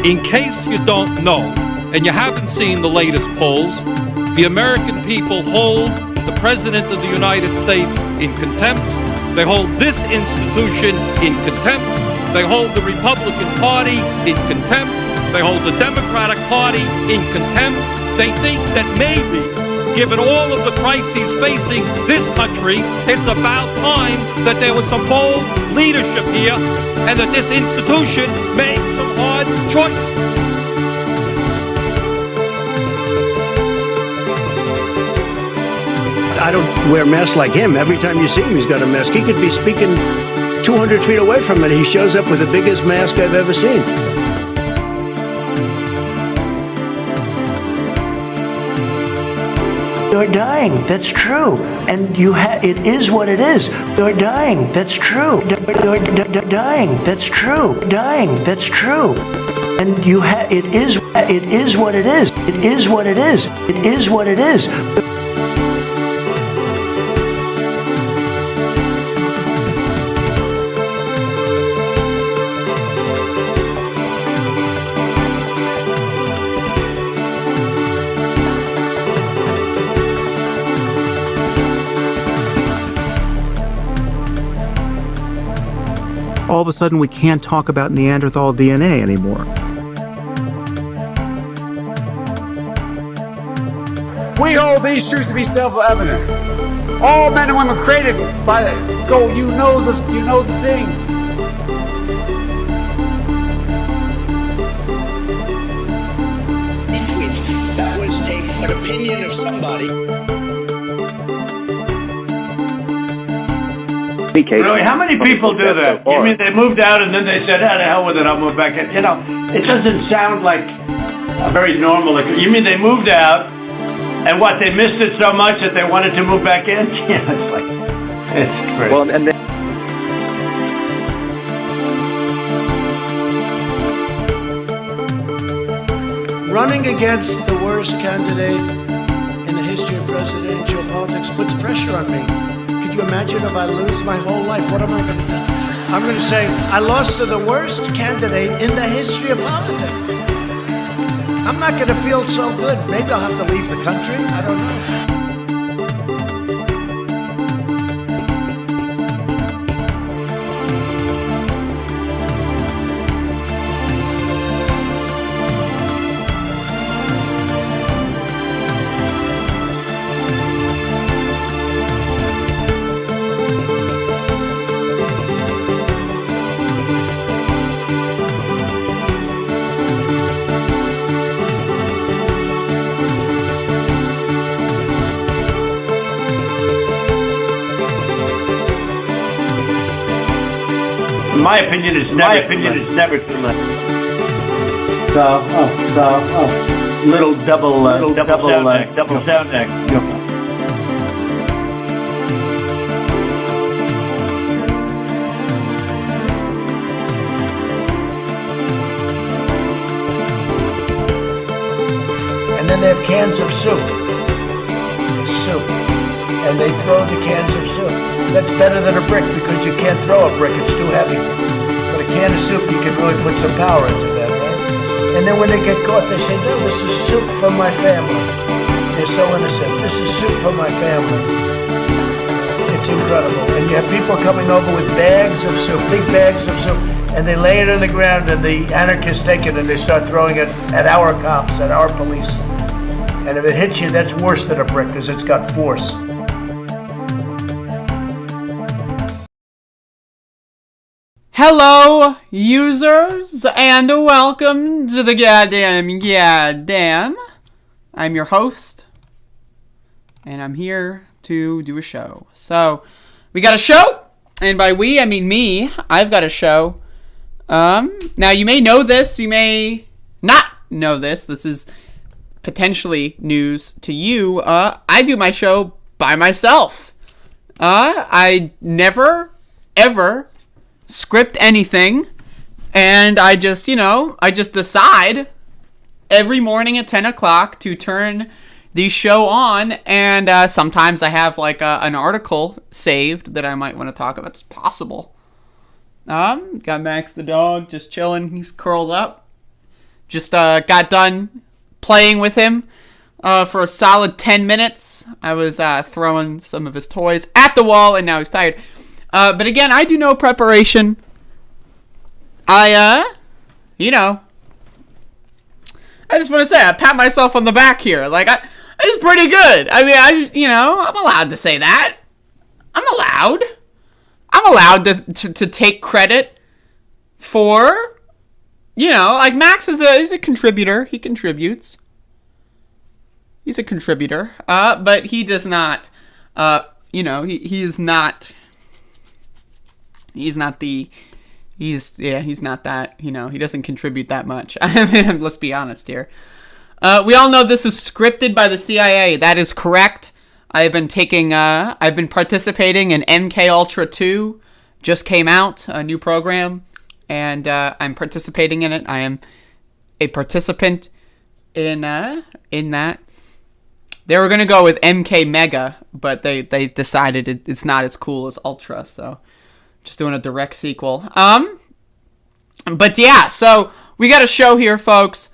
In case you don't know, and you haven't seen the latest polls, the American people hold the President of the United States in contempt. They hold this institution in contempt. They hold the Republican Party in contempt. They hold the Democratic Party in contempt. They think that maybe, given all of the crises facing this country, it's about time that there was some bold leadership here and that this institution made some hard choices. I don't wear masks like him. Every time you see him, he's got a mask. He could be speaking 200 feet away from it. He shows up with the biggest mask I've ever seen. You're dying. That's true. And it is what it is. You're dying. That's true. You're dying. That's true. Dying. That's true. And it is what it is. It is what it is. It is what it is. All of a sudden, we can't talk about Neanderthal DNA anymore. We hold these truths to be self-evident. All men and women created by go. You know the thing. That was an opinion of somebody. Really? How many people do that? You mean they moved out and then they said, "Ah, the hell with it, I'll move back in." You know, it doesn't sound like a very normal. You mean they moved out and what? They missed it so much that they wanted to move back in? Yeah, it's like it's crazy. Well, and Running against the worst candidate in the history of presidential politics puts pressure on me. Could you imagine if I lose my whole life? What am I going to do? I'm going to say, I lost to the worst candidate in the history of politics. I'm not going to feel so good. Maybe I'll have to leave the country. I don't know. My opinion is never too late. Little double sound deck. And then they have cans of soup. And they throw the cans of soup. That's better than a brick because you can't throw a brick, it's too heavy. But a can of soup, you can really put some power into that, right? And then when they get caught, they say, no, this is soup for my family. They're so innocent. This is soup for my family. It's incredible. And you have people coming over with bags of soup, big bags of soup, and they lay it on the ground, and the anarchists take it and they start throwing it at our cops, at our police. And if it hits you, that's worse than a brick because it's got force. Hello, users, and welcome to the Goddamn. I'm your host, and I'm here to do a show. So, we got a show, and by we, I mean me. I've got a show. Now, you may know this, you may not know this. This is potentially news to you. I do my show by myself. I never, ever script anything, and I just decide every morning at 10 o'clock to turn the show on, and sometimes I have like an article saved that I might want to talk about. It's possible. Got Max the dog just chilling. He's curled up. Just got done playing with him for a solid 10 minutes. I was throwing some of his toys at the wall, and now he's tired. But again, I do no preparation. I just want to say, I pat myself on the back here. Like, it's pretty good. I mean, I'm allowed to say that. I'm allowed to take credit for, like Max is a contributor. He contributes. He's a contributor. But he does not, he's not that, he doesn't contribute that much. I mean, let's be honest here. We all know this is scripted by the CIA. That is correct. I've been participating in MK Ultra 2. Just came out, a new program, and I'm participating in it. I am a participant in that. They were going to go with MK Mega, but they decided it's not as cool as Ultra, so just doing a direct sequel. But yeah, so we got a show here, folks.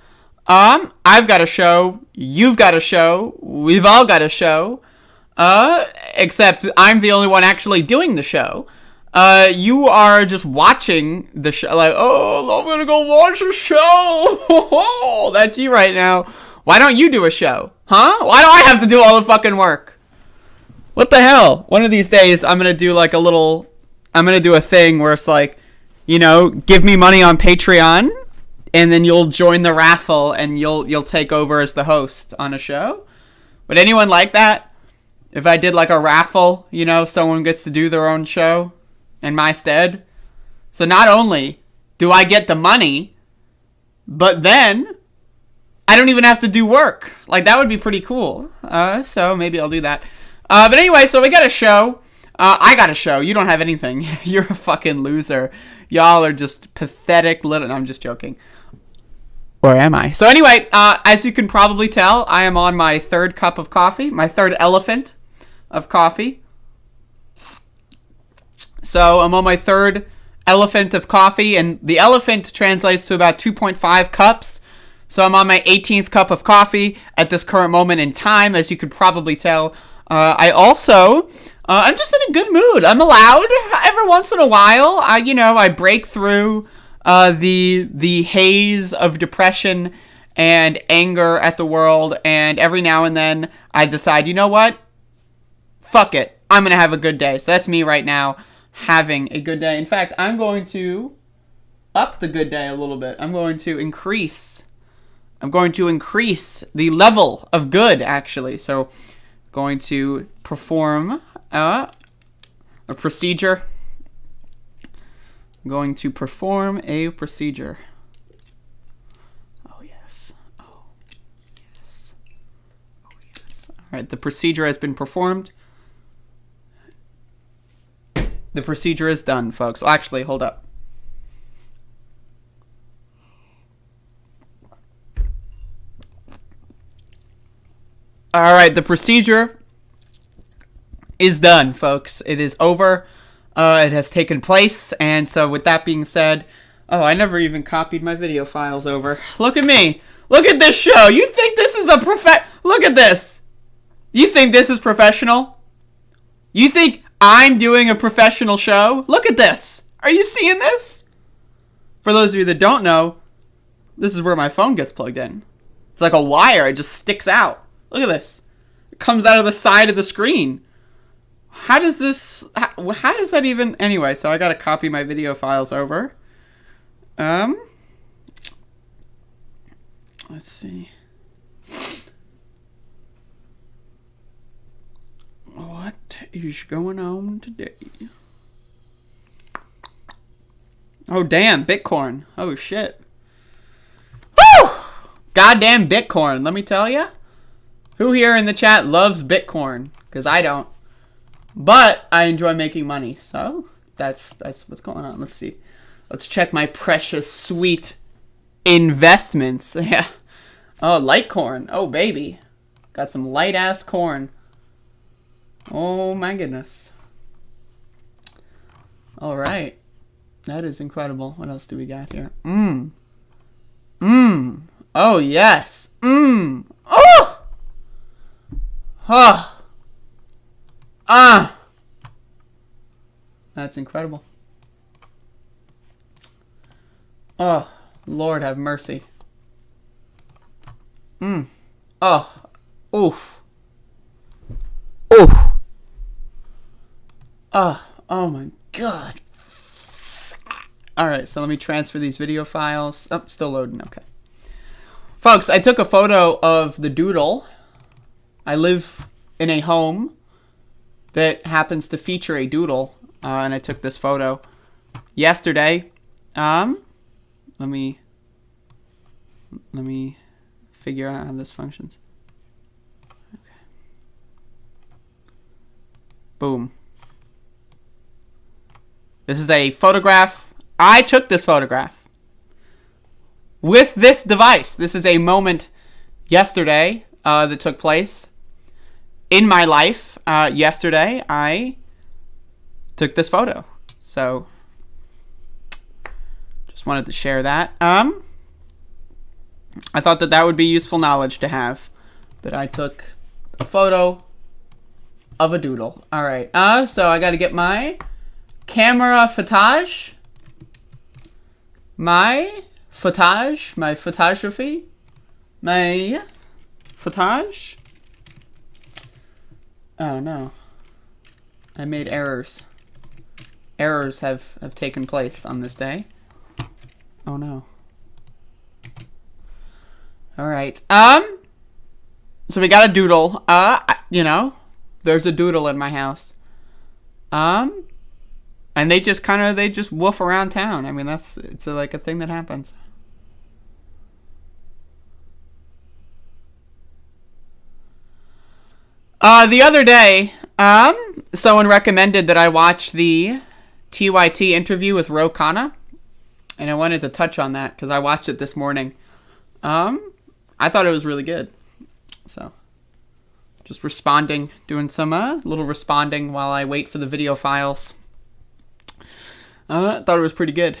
I've got a show. You've got a show. We've all got a show. Except I'm the only one actually doing the show. You are just watching the show. Like, oh, I'm gonna go watch a show. That's you right now. Why don't you do a show? Huh? Why do I have to do all the fucking work? What the hell? One of these days, I'm gonna do like I'm gonna do a thing where it's like, give me money on Patreon, and then you'll join the raffle, and you'll take over as the host on a show. Would anyone like that? If I did like a raffle, someone gets to do their own show in my stead. So not only do I get the money, but then I don't even have to do work. Like, that would be pretty cool. So maybe I'll do that. But anyway, so we got a show. I got a show. You don't have anything. You're a fucking loser. Y'all are just pathetic little... No, I'm just joking. Or am I? So anyway, as you can probably tell, I am on my third cup of coffee. My third elephant of coffee. So I'm on my third elephant of coffee. And the elephant translates to about 2.5 cups. So I'm on my 18th cup of coffee at this current moment in time, as you could probably tell. I'm just in a good mood. I'm allowed every once in a while. I break through the haze of depression and anger at the world, and every now and then I decide, you know what? Fuck it. I'm gonna have a good day. So that's me right now, having a good day. In fact, I'm going to up the good day a little bit. I'm going to increase the level of good, actually. So going to perform a procedure. I'm going to perform a procedure. Oh, yes. Oh, yes. Oh, yes. All right, the procedure has been performed. The procedure is done, folks. Well, actually, hold up. All right, the procedure is done, folks. It is over. It has taken place, and so with that being said, oh, I never even copied my video files over. Look at me. Look at this show. You think this is Look at this. You think this is professional? You think I'm doing a professional show? Look at this. Are you seeing this? For those of you that don't know, this is where my phone gets plugged in. It's like a wire. It just sticks out. Look at this. It comes out of the side of the screen. How does that even... Anyway, so I gotta copy my video files over. Let's see. What is going on today? Oh, damn. Bitcoin. Oh, shit. Woo! Goddamn Bitcoin, let me tell ya. Who here in the chat loves Bitcoin? Because I don't. But I enjoy making money. So that's what's going on. Let's see. Let's check my precious, sweet investments. Yeah. Oh, Litecoin. Oh, baby. Got some light-ass corn. Oh, my goodness. All right. That is incredible. What else do we got here? Oh, yes. Oh! Oh! Ah! That's incredible. Oh, Lord have mercy. Oh. Oof. Oof. Oh my God. Alright, so let me transfer these video files. Oh, still loading. Okay. Folks, I took a photo of the doodle. I live in a home that happens to feature a doodle, and I took this photo yesterday. Let me figure out how this functions. Okay. Boom. This is a photograph. I took this photograph with this device. This is a moment yesterday that took place in my life. Yesterday, I took this photo. So, just wanted to share that. I thought that would be useful knowledge to have, that I took a photo of a doodle. All right. So I got to get my camera footage, my footage, my photography, my footage. Oh no, I made errors. Errors have taken place on this day. Oh no. All right. So we got a doodle. You know, there's a doodle in my house. And they just woof around town. I mean, it's like a thing that happens. The other day, someone recommended that I watch the TYT interview with Ro Khanna, and I wanted to touch on that because I watched it this morning. I thought it was really good. So, just responding, doing some little responding while I wait for the video files. I thought it was pretty good.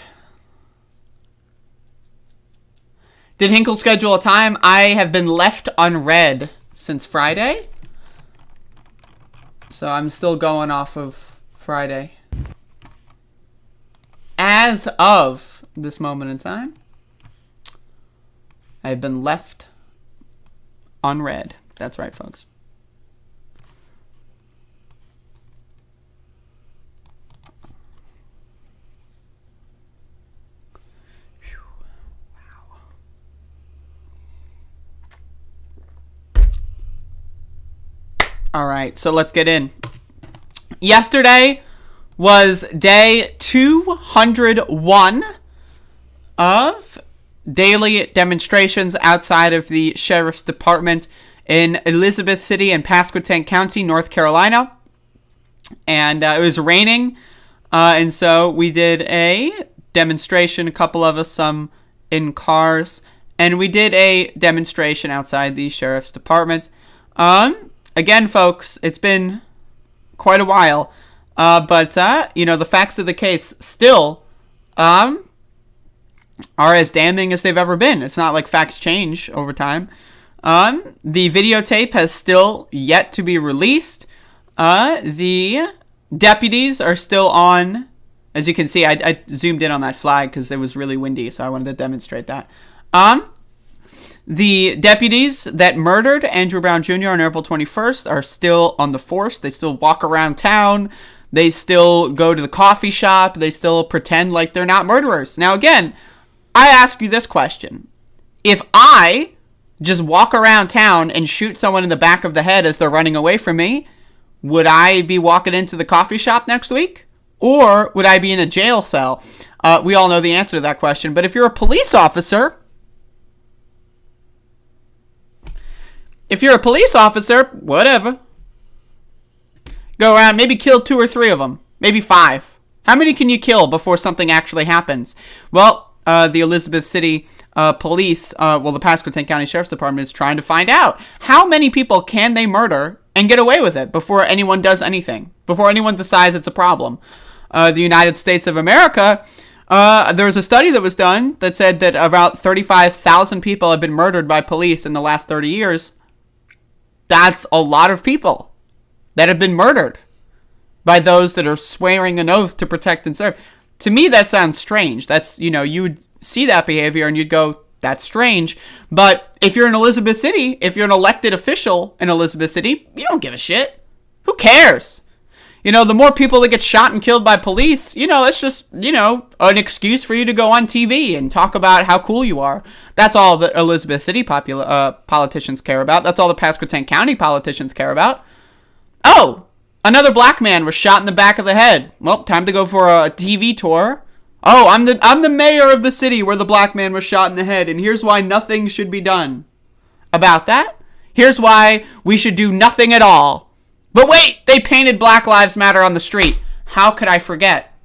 Did Hinkle schedule a time? I have been left unread since Friday. So I'm still going off of Friday. As of this moment in time, I've been left unread. That's right, folks. All right, so let's get in. Yesterday was day 201 of daily demonstrations outside of the Sheriff's Department in Elizabeth City and Pasquotank County, North Carolina. And it was raining, and so we did a demonstration, a couple of us, some in cars, and we did a demonstration outside the Sheriff's Department. Again, folks, it's been quite a while, but you know, the facts of the case still are as damning as they've ever been. It's not like facts change over time. The videotape has still yet to be released. The deputies are still on. As you can see, I zoomed in on that flag because it was really windy, so I wanted to demonstrate that. The deputies that murdered Andrew Brown Jr. on April 21st are still on the force. They still walk around town. They still go to the coffee shop. They still pretend like they're not murderers. Now, again, I ask you this question. If I just walk around town and shoot someone in the back of the head as they're running away from me, would I be walking into the coffee shop next week? Or would I be in a jail cell? We all know the answer to that question. But if you're a police officer... whatever. Go around, maybe kill 2 or 3 of them. Maybe 5. How many can you kill before something actually happens? Well, the Elizabeth City police, the Pasquotank County Sheriff's Department is trying to find out how many people can they murder and get away with it before anyone does anything, before anyone decides it's a problem. The United States of America There was a study that was done that said that about 35,000 people have been murdered by police in the last 30 years. That's a lot of people that have been murdered by those that are swearing an oath to protect and serve. To me, that sounds strange. That's, you would see that behavior and you'd go, that's strange. But if you're in Elizabeth City, if you're an elected official in Elizabeth City, you don't give a shit. Who cares? The more people that get shot and killed by police, that's just, an excuse for you to go on TV and talk about how cool you are. That's all the Elizabeth City politicians care about. That's all the Pasquotank County politicians care about. Oh, another black man was shot in the back of the head. Well, time to go for a TV tour. Oh, I'm the mayor of the city where the black man was shot in the head, and here's why nothing should be done about that. Here's why we should do nothing at all. But wait, they painted Black Lives Matter on the street. How could I forget?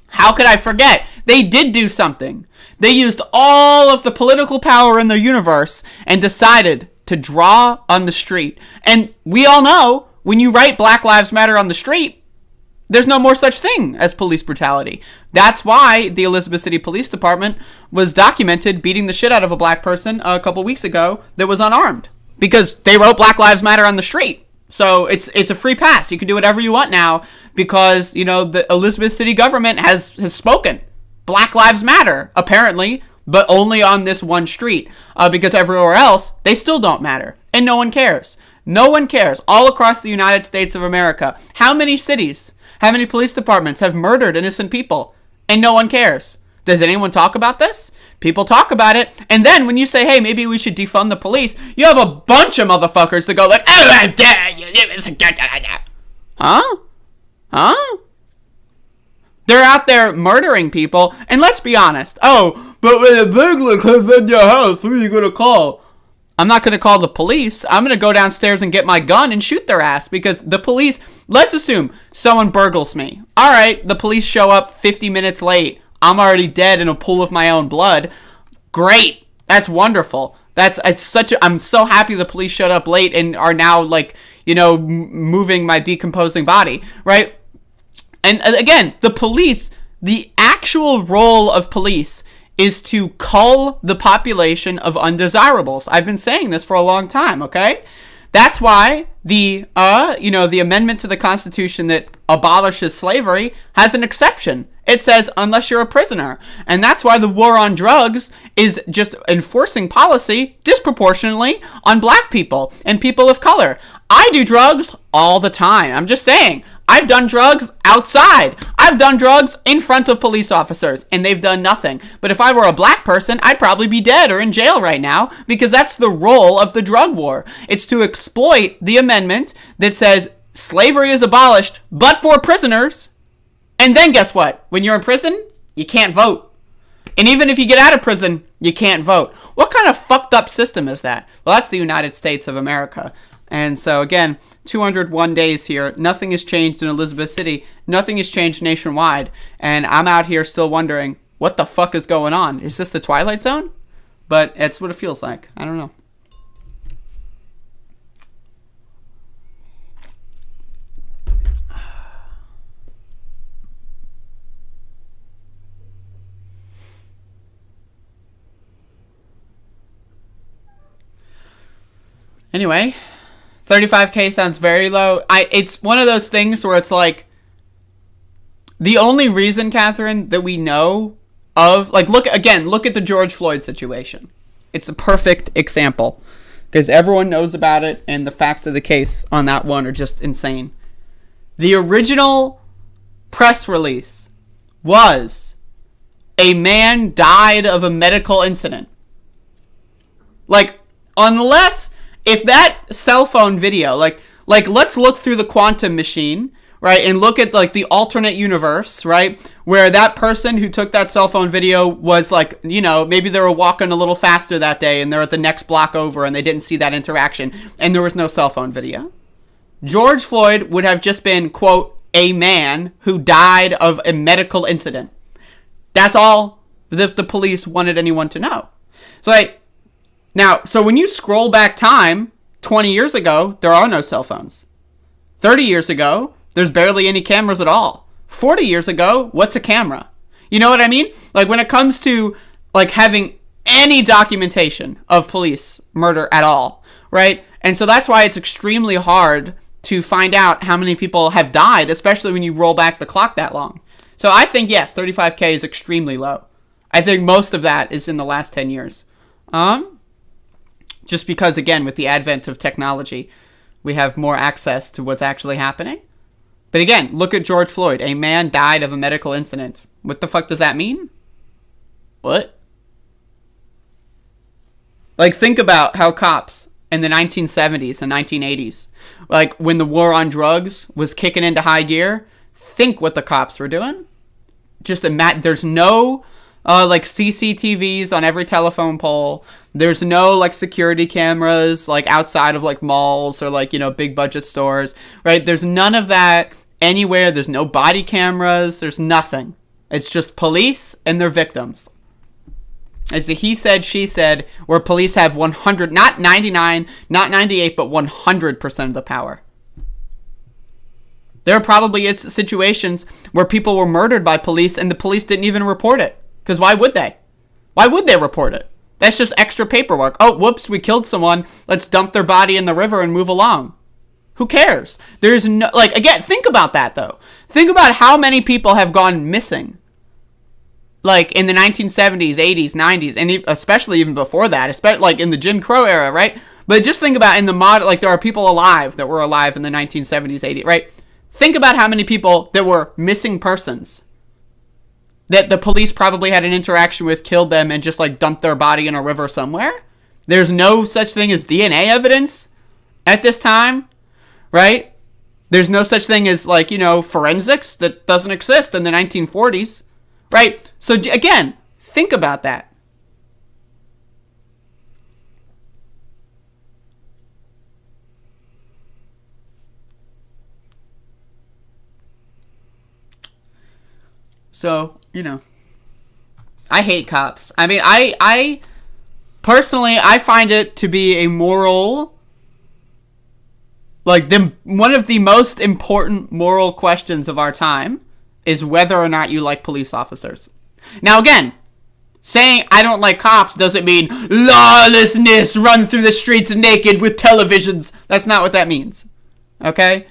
How could I forget? They did do something. They used all of the political power in the universe and decided to draw on the street. And we all know, when you write Black Lives Matter on the street, there's no more such thing as police brutality. That's why the Elizabeth City Police Department was documented beating the shit out of a black person a couple weeks ago that was unarmed. Because they wrote Black Lives Matter on the street. So it's a free pass. You can do whatever you want now because, the Elizabeth City government has spoken. Black Lives Matter, apparently, but only on this one street. Because everywhere else, they still don't matter. And no one cares. No one cares. All across the United States of America. How many cities, how many police departments have murdered innocent people? And no one cares. Does anyone talk about this? People talk about it, and then when you say, hey, maybe we should defund the police, you have a bunch of motherfuckers that go like, Huh? They're out there murdering people, and let's be honest. Oh, but when a burglar comes in your house, who are you going to call? I'm not going to call the police. I'm going to go downstairs and get my gun and shoot their ass, because the police, let's assume someone burgles me. All right, the police show up 50 minutes late. I'm already dead in a pool of my own blood. Great. That's wonderful. I'm so happy the police showed up late and are now moving my decomposing body, right? And again, the actual role of police is to cull the population of undesirables. I've been saying this for a long time, okay? That's why the amendment to the Constitution that abolishes slavery has an exception. It says, unless you're a prisoner. And that's why the war on drugs is just enforcing policy disproportionately on black people and people of color. I do drugs all the time. I'm just saying. I've done drugs outside. I've done drugs in front of police officers, and they've done nothing. But if I were a black person, I'd probably be dead or in jail right now, because that's the role of the drug war. It's to exploit the amendment that says slavery is abolished, but for prisoners. And then guess what? When you're in prison, you can't vote. And even if you get out of prison, you can't vote. What kind of fucked up system is that? Well, that's the United States of America. And so, again, 201 days here. Nothing has changed in Elizabeth City. Nothing has changed nationwide. And I'm out here still wondering, what the fuck is going on? Is this the Twilight Zone? But it's what it feels like. I don't know. Anyway, 35K sounds very low. It's one of those things where it's like, the only reason, Catherine, that we know of, like, look at the George Floyd situation. It's a perfect example, because everyone knows about it, and the facts of the case on that one are just insane. The original press release was, a man died of a medical incident. Like, if that cell phone video, like let's look through the quantum machine, right, and look at like the alternate universe, right, where that person who took that cell phone video was like, maybe they were walking a little faster that day and they're at the next block over and they didn't see that interaction and there was no cell phone video. George Floyd would have just been, quote, a man who died of a medical incident. That's all that the police wanted anyone to know. So when you scroll back time, 20 years ago, there are no cell phones. 30 years ago, there's barely any cameras at all. 40 years ago, what's a camera? You know what I mean? Like, when it comes to, like, having any documentation of police murder at all, right? And so that's why it's extremely hard to find out how many people have died, especially when you roll back the clock that long. So I think, yes, 35K is extremely low. I think most of that is in the last 10 years. Just because, again, with the advent of technology, we have more access to what's actually happening. But again, look at George Floyd. A man died of a medical incident. What the fuck does that mean? What? Like, think about how cops in the 1970s and 1980s, like when the war on drugs was kicking into high gear, think what the cops were doing. Just imagine, there's no like CCTVs on every telephone pole. There's no like security cameras like outside of like malls or like, you know, big budget stores, right? There's none of that anywhere. There's no body cameras. There's nothing. It's just police and their victims. It's a he said, she said, where police have 100, not 99, not 98, but 100% of the power. There are probably situations where people were murdered by police and the police didn't even report it. Because why would they? Why would they report it? That's just extra paperwork. Oh, whoops, we killed someone. Let's dump their body in the river and move along. Who cares? There's no, like, again, think about that, though. Think about how many people have gone missing. Like, in the 1970s, 80s, 90s, and especially even before that, especially, like, in the Jim Crow era, right? But just think about in the like, there are people alive that were alive in the 1970s, 80s, right? Think about how many people that were missing persons that the police probably had an interaction with, killed them, and just, like, dumped their body in a river somewhere. There's no such thing as DNA evidence at this time, right? There's no such thing as, like, you know, forensics that doesn't exist in the 1940s. Right? So, again, think about that. So, you know, I hate cops. I mean, I personally, I find it to be a moral, like, one of the most important moral questions of our time is whether or not you like police officers. Now, again, saying I don't like cops doesn't mean lawlessness, run through the streets naked with televisions. That's not what that means. Okay?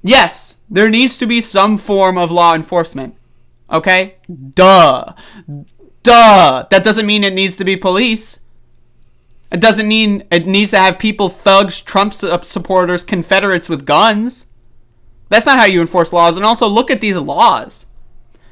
Yes, there needs to be some form of law enforcement. Okay? Duh. That doesn't mean it needs to be police. It doesn't mean it needs to have people, thugs, Trump supporters, Confederates with guns. That's not how you enforce laws. And also, look at these laws.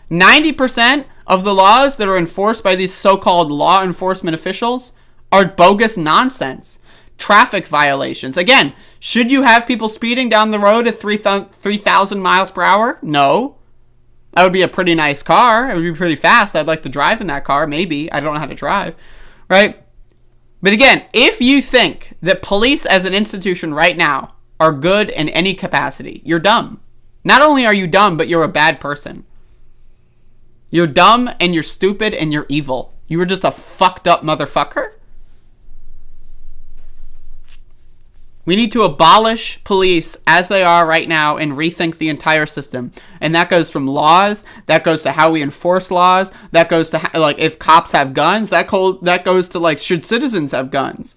90% of the laws that are enforced by these so-called law enforcement officials are bogus nonsense. Traffic violations. Again, should you have people speeding down the road at 3,000 miles per hour? No. That would be a pretty nice car. It would be pretty fast. I'd like to drive in that car. Maybe. I don't know how to drive. Right? But again, if you think that police as an institution right now are good in any capacity, you're dumb. Not only are you dumb, but you're a bad person. You're dumb and you're stupid and you're evil. You were just a fucked up motherfucker. We need to abolish police as they are right now and rethink the entire system. And that goes from laws, that goes to how we enforce laws, that goes to like if cops have guns, that goes to like should citizens have guns.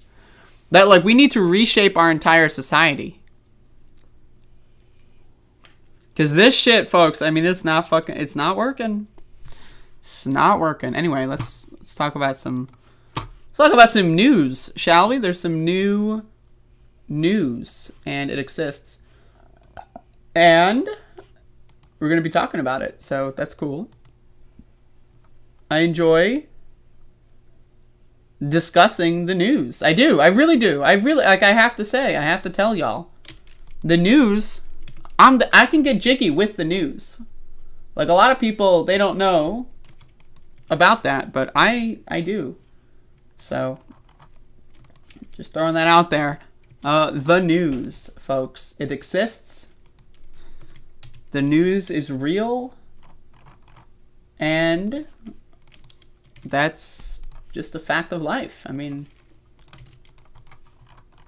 That like we need to reshape our entire society. Because this shit, folks, I mean, it's not working. It's not working. Anyway, let's talk about some news, shall we? There's some new news, and it exists. And we're going to be talking about it, so that's cool. I enjoy discussing the news. I do. I really do. I have to say, I have to tell y'all. The news... I can get jiggy with the news. Like, a lot of people, they don't know about that, but I do. So, just throwing that out there. The news, folks. It exists. The news is real. And that's just a fact of life. I mean,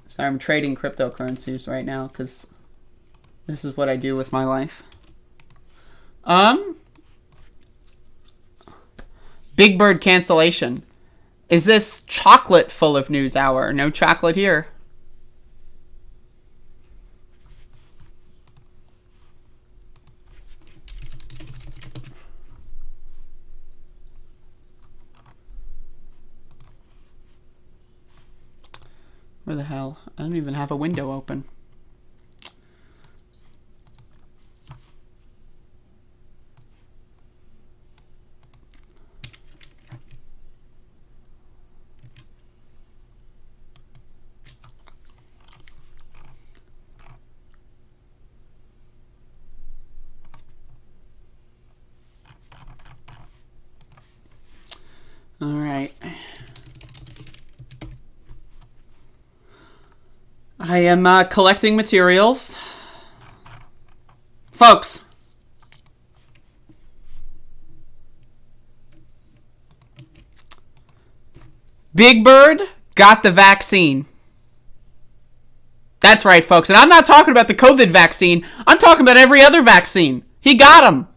sorry, I'm trading cryptocurrencies right now because this is what I do with my life. Big Bird cancellation. Is this chocolate full of news hour? No chocolate here. Where the hell? I don't even have a window open. All right. I am collecting materials. Folks. Big Bird got the vaccine. That's right, folks. And I'm not talking about the COVID vaccine. I'm talking about every other vaccine. He got him.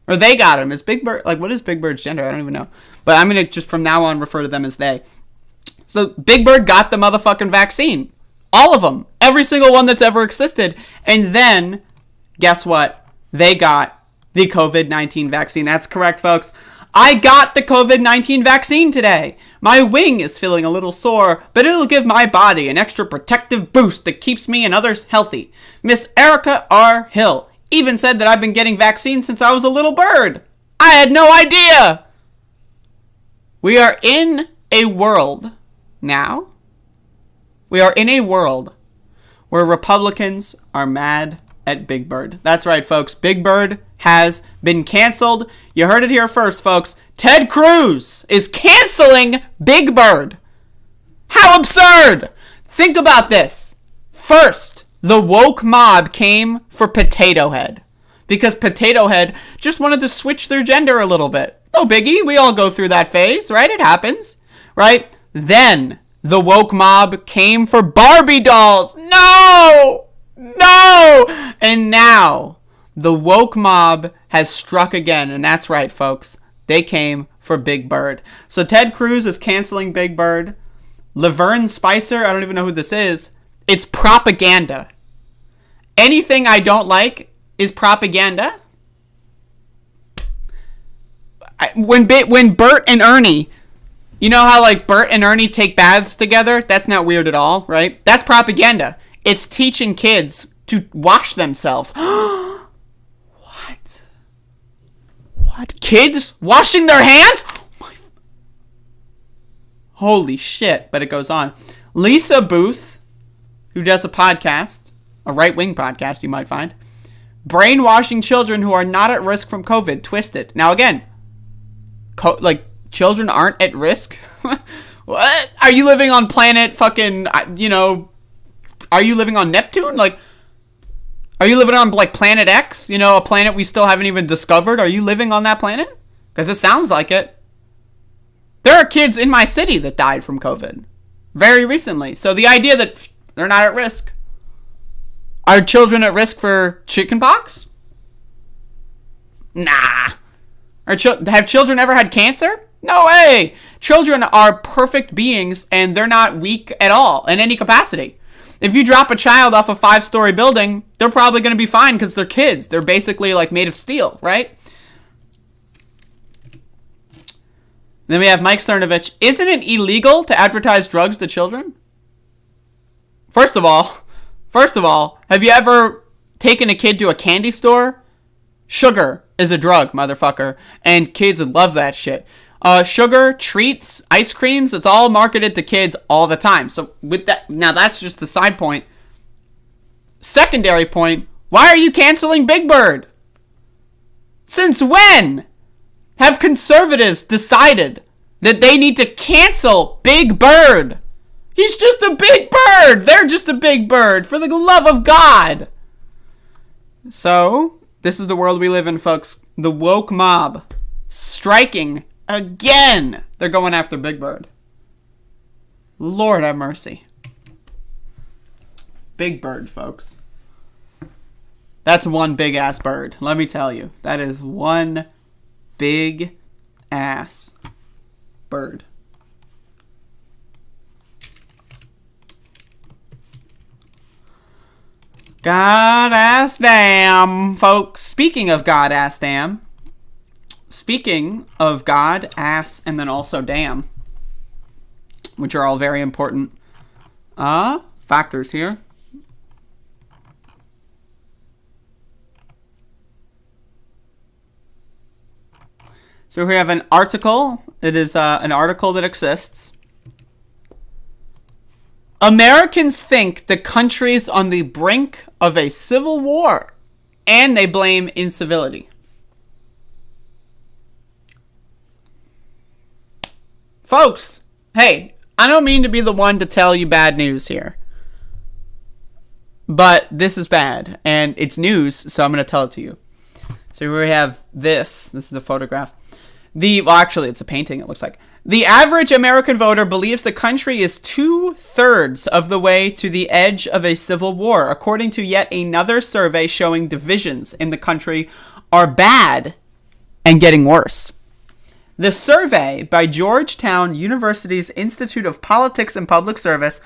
Or they got him. Is Big Bird... Like, what is Big Bird's gender? I don't even know. But I'm going to just from now on refer to them as they. So, Big Bird got the motherfucking vaccine. All of them. Every single one that's ever existed. And then, guess what? They got the COVID-19 vaccine. That's correct, folks. I got the COVID-19 vaccine today. My wing is feeling a little sore, but it'll give my body an extra protective boost that keeps me and others healthy. Miss Erica R. Hill even said that I've been getting vaccines since I was a little bird. I had no idea. We are in a world now. We are in a world where Republicans are mad at Big Bird. That's right, folks. Big Bird has been canceled. You heard it here first, folks. Ted Cruz is canceling Big Bird. How absurd! Think about this. First, the woke mob came for Potato Head because Potato Head just wanted to switch their gender a little bit. No biggie. We all go through that phase, right? It happens, right? Then the woke mob came for Barbie dolls. No! No! And now the woke mob has struck again. And that's right, folks. They came for Big Bird. So Ted Cruz is canceling Big Bird. Laverne Spicer, I don't even know who this is. It's propaganda. Anything I don't like is propaganda. When Bert and Ernie, you know how like Bert and Ernie take baths together? That's not weird at all, right? That's propaganda. It's teaching kids to wash themselves. What? What? Kids washing their hands? Holy shit. But it goes on. Lisa Booth, who does a podcast, a right-wing podcast you might find, brainwashing children who are not at risk from COVID. Twisted. Now again, children aren't at risk? What? Are you living on planet fucking, are you living on Neptune? Like, are you living on, like, Planet X? You know, a planet we still haven't even discovered? Are you living on that planet? Because it sounds like it. There are kids in my city that died from COVID very recently. So the idea that they're not at risk. Are children at risk for chickenpox? Nah. Have children ever had cancer? No way. Children are perfect beings and they're not weak at all in any capacity. If you drop a child off a 5-story building, they're probably going to be fine because they're kids. They're basically like made of steel, right? Then we have Mike Cernovich. Isn't it illegal to advertise drugs to children? First of all, have you ever taken a kid to a candy store? Sugar is a drug, motherfucker. And kids love that shit. Sugar, treats, ice creams, it's all marketed to kids all the time. So with that, now that's just a side point. Secondary point, why are you canceling Big Bird? Since when have conservatives decided that they need to cancel Big Bird? He's just a big bird. They're just a big bird. For the love of God. So, this is the world we live in, folks. The woke mob striking again. They're going after Big Bird. Lord have mercy. Big Bird, folks. That's one big ass bird. Let me tell you. That is one big ass bird. God-ass damn, folks. Speaking of God-ass damn. Speaking of God, ass, and then also damn. Which are all very important factors here. So we have an article. It is an article that exists. Americans think the country's on the brink of a civil war, and they blame incivility. Folks, hey, I don't mean to be the one to tell you bad news here. But this is bad, and it's news, so I'm going to tell it to you. So we have this. This is a photograph. Well, actually, it's a painting, it looks like. The average American voter believes the country is 2/3 of the way to the edge of a civil war, according to yet another survey showing divisions in the country are bad and getting worse. The survey by Georgetown University's Institute of Politics and Public Service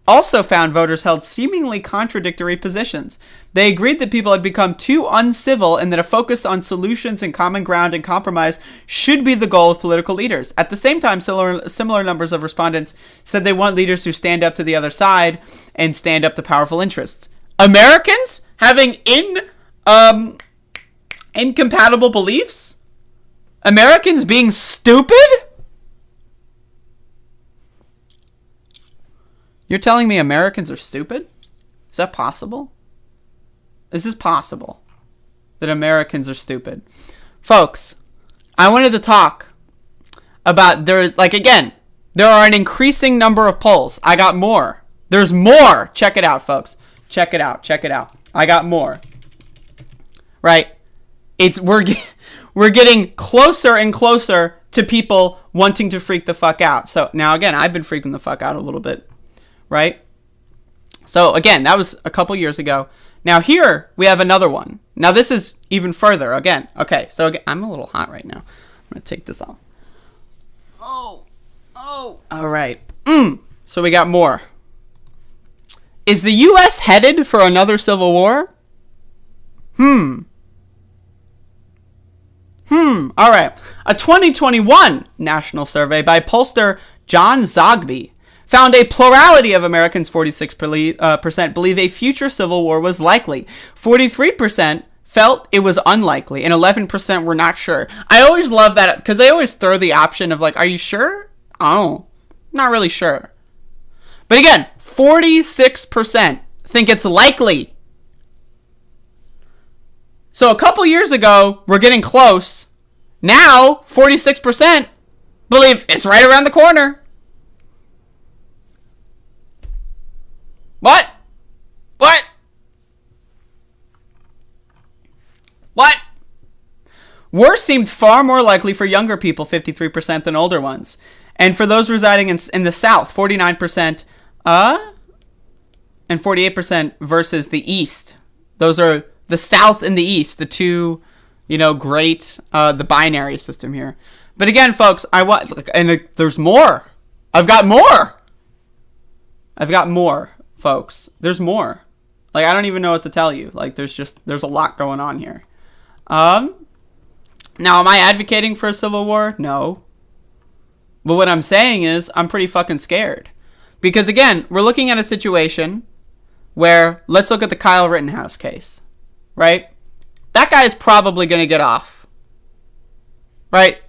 also found voters held seemingly contradictory positions. They agreed that people had become too uncivil and that a focus on solutions and common ground and compromise should be the goal of political leaders. At the same time, similar numbers of respondents said they want leaders who stand up to the other side and stand up to powerful interests. Americans having incompatible beliefs? Americans being stupid? You're telling me Americans are stupid? Is that possible? Is this possible? That Americans are stupid? Folks, I wanted to talk about there are an increasing number of polls. I got more. There's more. Check it out, folks. Check it out. I got more. Right? We're getting closer and closer to people wanting to freak the fuck out. So now again, I've been freaking the fuck out a little bit. Right? So again, that was a couple years ago. Now here we have another one. Now this is even further again. Okay, so again, I'm a little hot right now. I'm going to take this off. Oh. All right. So we got more. Is the U.S. headed for another civil war? All right. A 2021 national survey by pollster John Zogby found a plurality of Americans, 46% believe a future civil war was likely. 43% felt it was unlikely, and 11% were not sure. I always love that, because they always throw the option of like, are you sure? Oh, not really sure. But again, 46% think it's likely. So a couple years ago, we're getting close. Now, 46% believe it's right around the corner. What? War seemed far more likely for younger people, 53%, than older ones. And for those residing in the South, 49%, and 48% versus the East. Those are the South and the East, the two, great, the binary system here. But again, folks, there's more. I've got more. Folks, there's more. Like, I don't even know what to tell you. Like, there's a lot going on here. Now, am I advocating for a civil war? No. But what I'm saying is, I'm pretty fucking scared. Because again, we're looking at a situation where, let's look at the Kyle Rittenhouse case, right? That guy is probably going to get off. Right?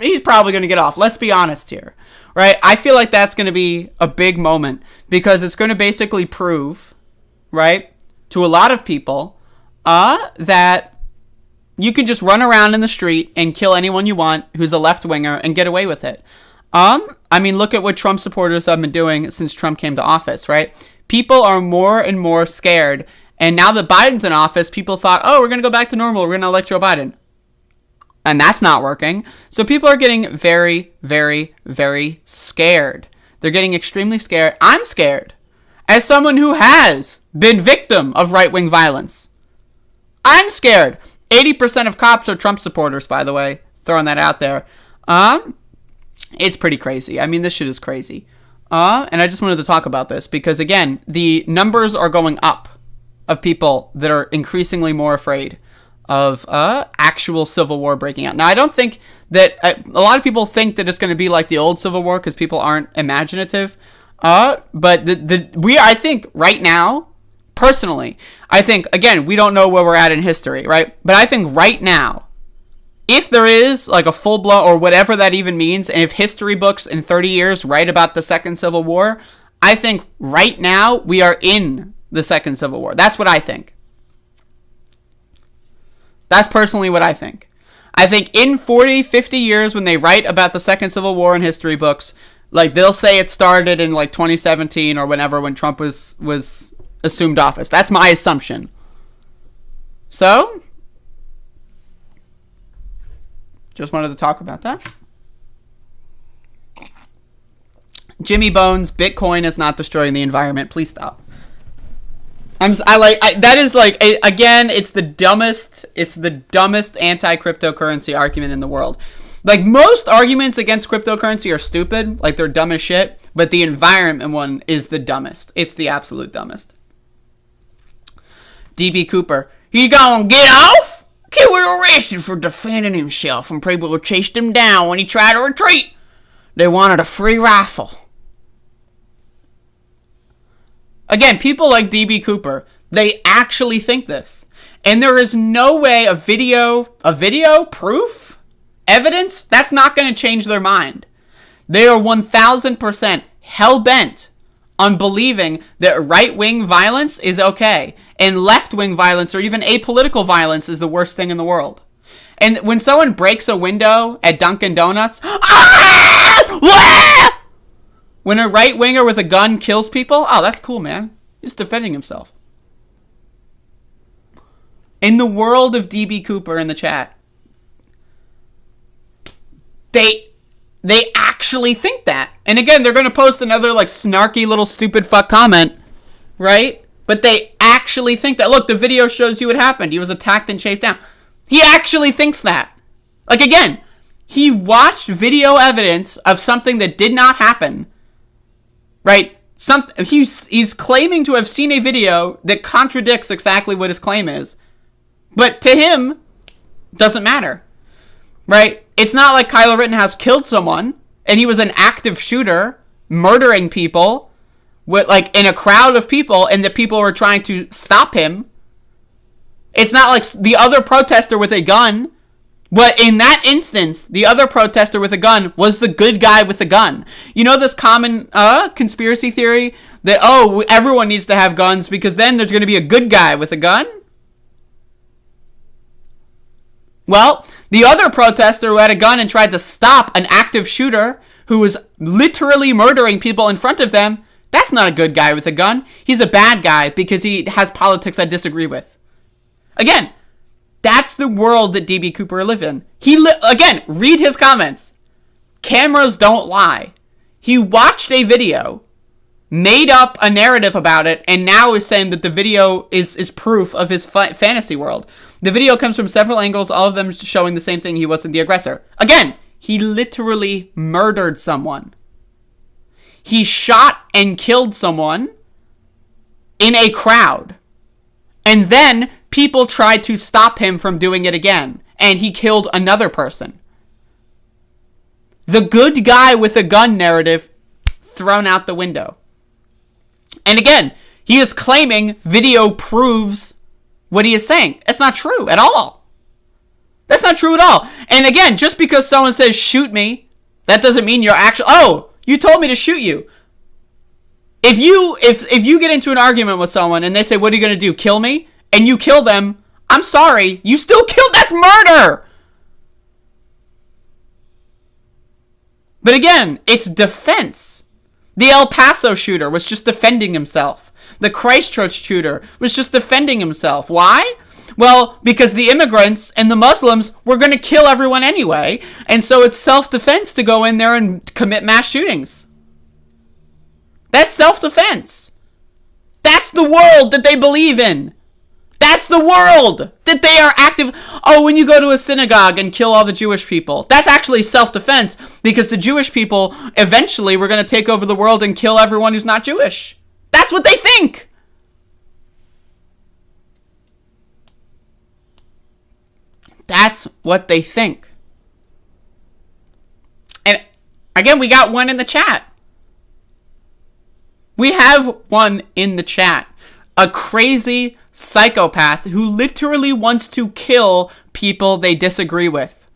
He's probably going to get off. Let's be honest here. Right? I feel like that's going to be a big moment because it's going to basically prove, right, to a lot of people that you can just run around in the street and kill anyone you want who's a left-winger and get away with it. I mean, look at what Trump supporters have been doing since Trump came to office, right? People are more and more scared. And now that Biden's in office, people thought, oh, we're going to go back to normal. We're going to elect Joe Biden. And that's not working. So people are getting very, very, very scared. They're getting extremely scared. I'm scared. As someone who has been victim of right-wing violence. I'm scared. 80% of cops are Trump supporters, by the way. Throwing that out there. It's pretty crazy. I mean, this shit is crazy. And I just wanted to talk about this because, again, the numbers are going up of people that are increasingly more afraid of actual civil war breaking out. Now, I don't think that a lot of people think that it's going to be like the old Civil War because people aren't imaginative. But I think right now, personally, I think, again, we don't know where we're at in history, right? But I think right now, if there is like a full blown, or whatever that even means, and if history books in 30 years write about the Second Civil War, I think right now we are in the Second Civil War. That's what I think. That's personally what I think. I think in 40, 50 years when they write about the Second Civil War in history books, like they'll say it started in like 2017 or whenever when Trump was assumed office. That's my assumption. So, just wanted to talk about that. Jimmy Bones, Bitcoin is not destroying the environment. Please stop. That is like, again, it's the dumbest anti-cryptocurrency argument in the world. Like, most arguments against cryptocurrency are stupid, like they're dumb as shit, but the environment one is the dumbest. It's the absolute dumbest. DB Cooper, he gonna get off? He was arrested for defending himself and people chased him down when he tried to retreat. They wanted a free rifle. Again, people like DB Cooper, they actually think this. And there is no way a video, proof, evidence, that's not going to change their mind. They are 1000% hell-bent on believing that right-wing violence is okay, and left-wing violence or even apolitical violence is the worst thing in the world. And when someone breaks a window at Dunkin' Donuts, when a right-winger with a gun kills people, oh, that's cool, man. He's defending himself. In the world of DB Cooper in the chat, they actually think that. And again, they're going to post another like snarky little stupid fuck comment, right? But they actually think that. Look, the video shows you what happened. He was attacked and chased down. He actually thinks that. Like, again, he watched video evidence of something that did not happen, right? He's claiming to have seen a video that contradicts exactly what his claim is. But to him, doesn't matter, right? It's not like Kyle Rittenhouse killed someone and he was an active shooter murdering people with, like, in a crowd of people, and the people were trying to stop him. It's not like the other protester with a gun. But in that instance, the other protester with a gun was the good guy with the gun. You know this common conspiracy theory that, oh, everyone needs to have guns because then there's going to be a good guy with a gun? Well, the other protester who had a gun and tried to stop an active shooter who was literally murdering people in front of them, that's not a good guy with a gun. He's a bad guy because he has politics I disagree with. Again, that's the world that DB Cooper lives in. Again, read his comments. Cameras don't lie. He watched a video, made up a narrative about it, and now is saying that the video is proof of his fantasy world. The video comes from several angles, all of them showing the same thing: he wasn't the aggressor. Again, he literally murdered someone. He shot and killed someone in a crowd. And then people tried to stop him from doing it again, and he killed another person. The good guy with a gun narrative thrown out the window. And again, he is claiming video proves what he is saying. It's not true at all. That's not true at all. And again, just because someone says shoot me, that doesn't mean you're actually, oh, you told me to shoot you. If you get into an argument with someone and they say, what are you going to do, kill me? And you kill them, I'm sorry, you still killed, that's murder! But again, it's defense. The El Paso shooter was just defending himself. The Christchurch shooter was just defending himself. Why? Well, because the immigrants and the Muslims were going to kill everyone anyway, and so it's self-defense to go in there and commit mass shootings. That's self-defense. That's the world that they believe in. That's the world that they are active. Oh, when you go to a synagogue and kill all the Jewish people, that's actually self-defense, because the Jewish people eventually were going to take over the world and kill everyone who's not Jewish. That's what they think. That's what they think. And again, we got one in the chat. We have one in the chat. A crazy psychopath who literally wants to kill people they disagree with.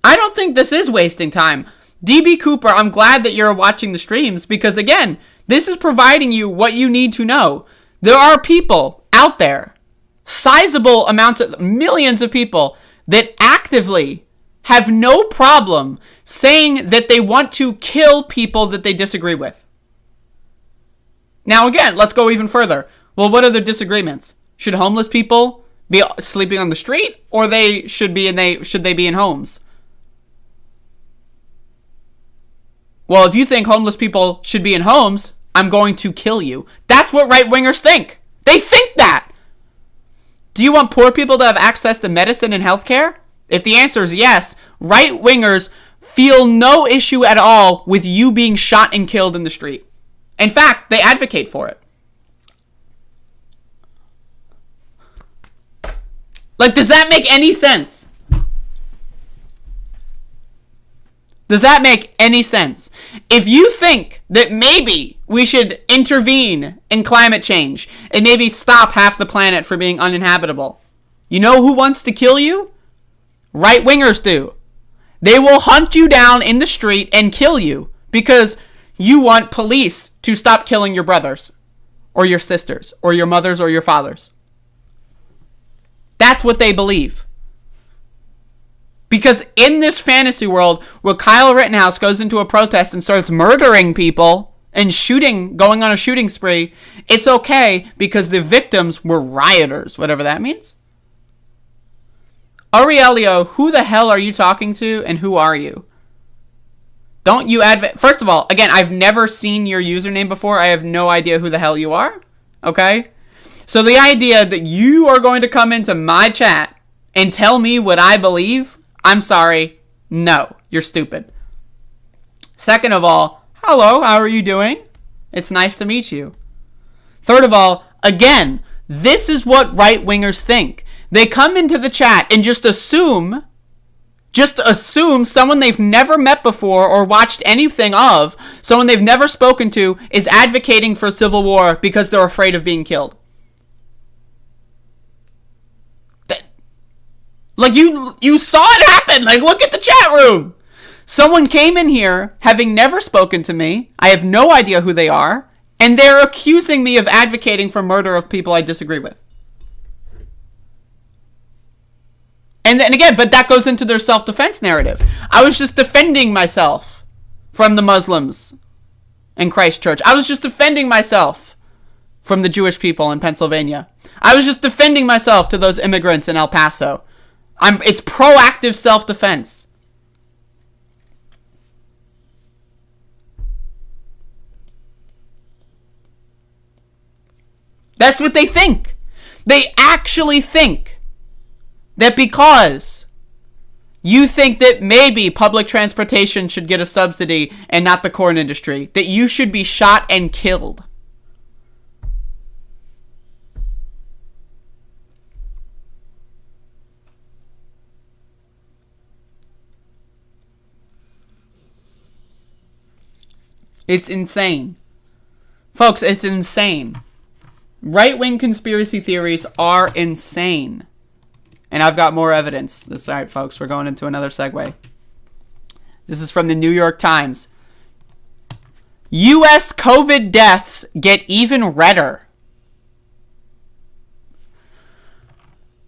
I don't think this is wasting time. DB Cooper, I'm glad that you're watching the streams, because again, this is providing you what you need to know. There are people out there, sizable amounts of millions of people, that actively have no problem saying that they want to kill people that they disagree with. Now again, let's go even further. Well, what are their disagreements? Should homeless people be sleeping on the street, or should they be in homes? Well, if you think homeless people should be in homes, I'm going to kill you. That's what right-wingers think. They think that. Do you want poor people to have access to medicine and healthcare? If the answer is yes, right-wingers feel no issue at all with you being shot and killed in the street. In fact, they advocate for it. Like, does that make any sense? Does that make any sense? If you think that maybe we should intervene in climate change and maybe stop half the planet from being uninhabitable, you know who wants to kill you? Right-wingers do. They will hunt you down in the street and kill you because you want police to stop killing your brothers or your sisters or your mothers or your fathers. That's what they believe. Because in this fantasy world where Kyle Rittenhouse goes into a protest and starts murdering people and going on a shooting spree, it's okay because the victims were rioters, whatever that means. Aurelio, who the hell are you talking to and who are you? Don't you First of all, again, I've never seen your username before. I have no idea who the hell you are. Okay? So the idea that you are going to come into my chat and tell me what I believe, I'm sorry. No, you're stupid. Second of all, hello, how are you doing? It's nice to meet you. Third of all, again, this is what right-wingers think. They come into the chat and just assume someone they've never met before or watched anything of, someone they've never spoken to, is advocating for civil war because they're afraid of being killed. Like, you saw it happen. Like, look at the chat room. Someone came in here having never spoken to me. I have no idea who they are. And they're accusing me of advocating for murder of people I disagree with. And again, but that goes into their self-defense narrative. I was just defending myself from the Muslims in Christchurch. I was just defending myself from the Jewish people in Pennsylvania. I was just defending myself to those immigrants in El Paso. It's proactive self-defense. That's what they think. They actually think that because you think that maybe public transportation should get a subsidy and not the corn industry, that you should be shot and killed. It's insane. Folks, it's insane. Right-wing conspiracy theories are insane. And I've got more evidence. That's all right, folks. We're going into another segue. This is from the New York Times. U.S. COVID deaths get even redder.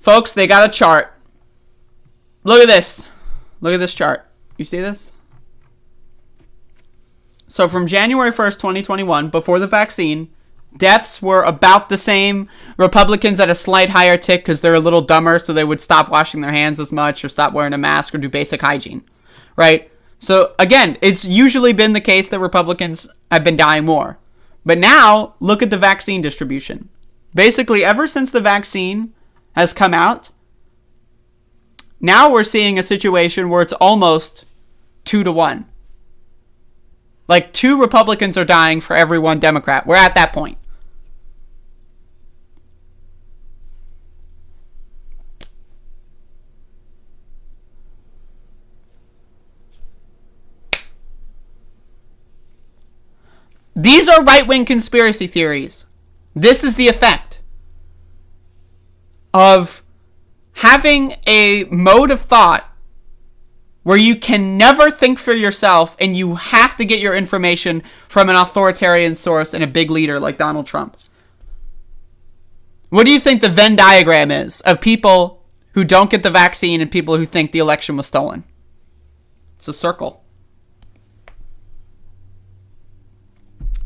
Folks, they got a chart. Look at this. Look at this chart. You see this? So from January 1st, 2021, before the vaccine, deaths were about the same. Republicans had a slight higher tick because they're a little dumber, so they would stop washing their hands as much or stop wearing a mask or do basic hygiene, right? So again, it's usually been the case that Republicans have been dying more. But now, look at the vaccine distribution. Basically, ever since the vaccine has come out, now we're seeing a situation where it's almost 2-1. Like 2 Republicans are dying for every 1 Democrat. We're at that point. These are right-wing conspiracy theories. This is the effect of having a mode of thought where you can never think for yourself and you have to get your information from an authoritarian source and a big leader like Donald Trump. What do you think the Venn diagram is of people who don't get the vaccine and people who think the election was stolen? It's a circle.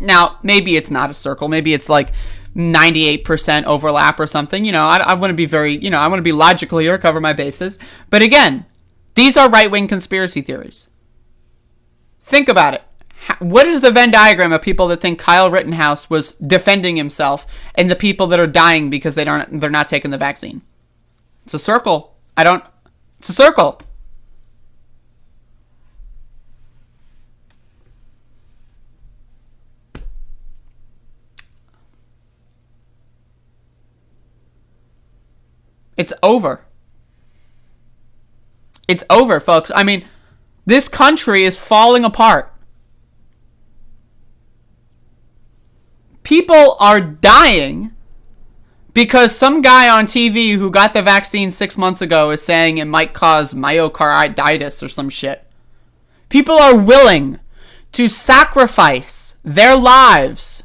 Now, maybe it's not a circle. Maybe it's like 98% overlap or something. You know, I want to be very, I want to be logical here, cover my bases. But again, these are right-wing conspiracy theories. Think about it. What is the Venn diagram of people that think Kyle Rittenhouse was defending himself and the people that are dying because they're not taking the vaccine? It's a circle. It's a circle. It's over. It's over, folks. I mean, this country is falling apart. People are dying because some guy on TV who got the vaccine 6 months ago is saying it might cause myocarditis or some shit. People are willing to sacrifice their lives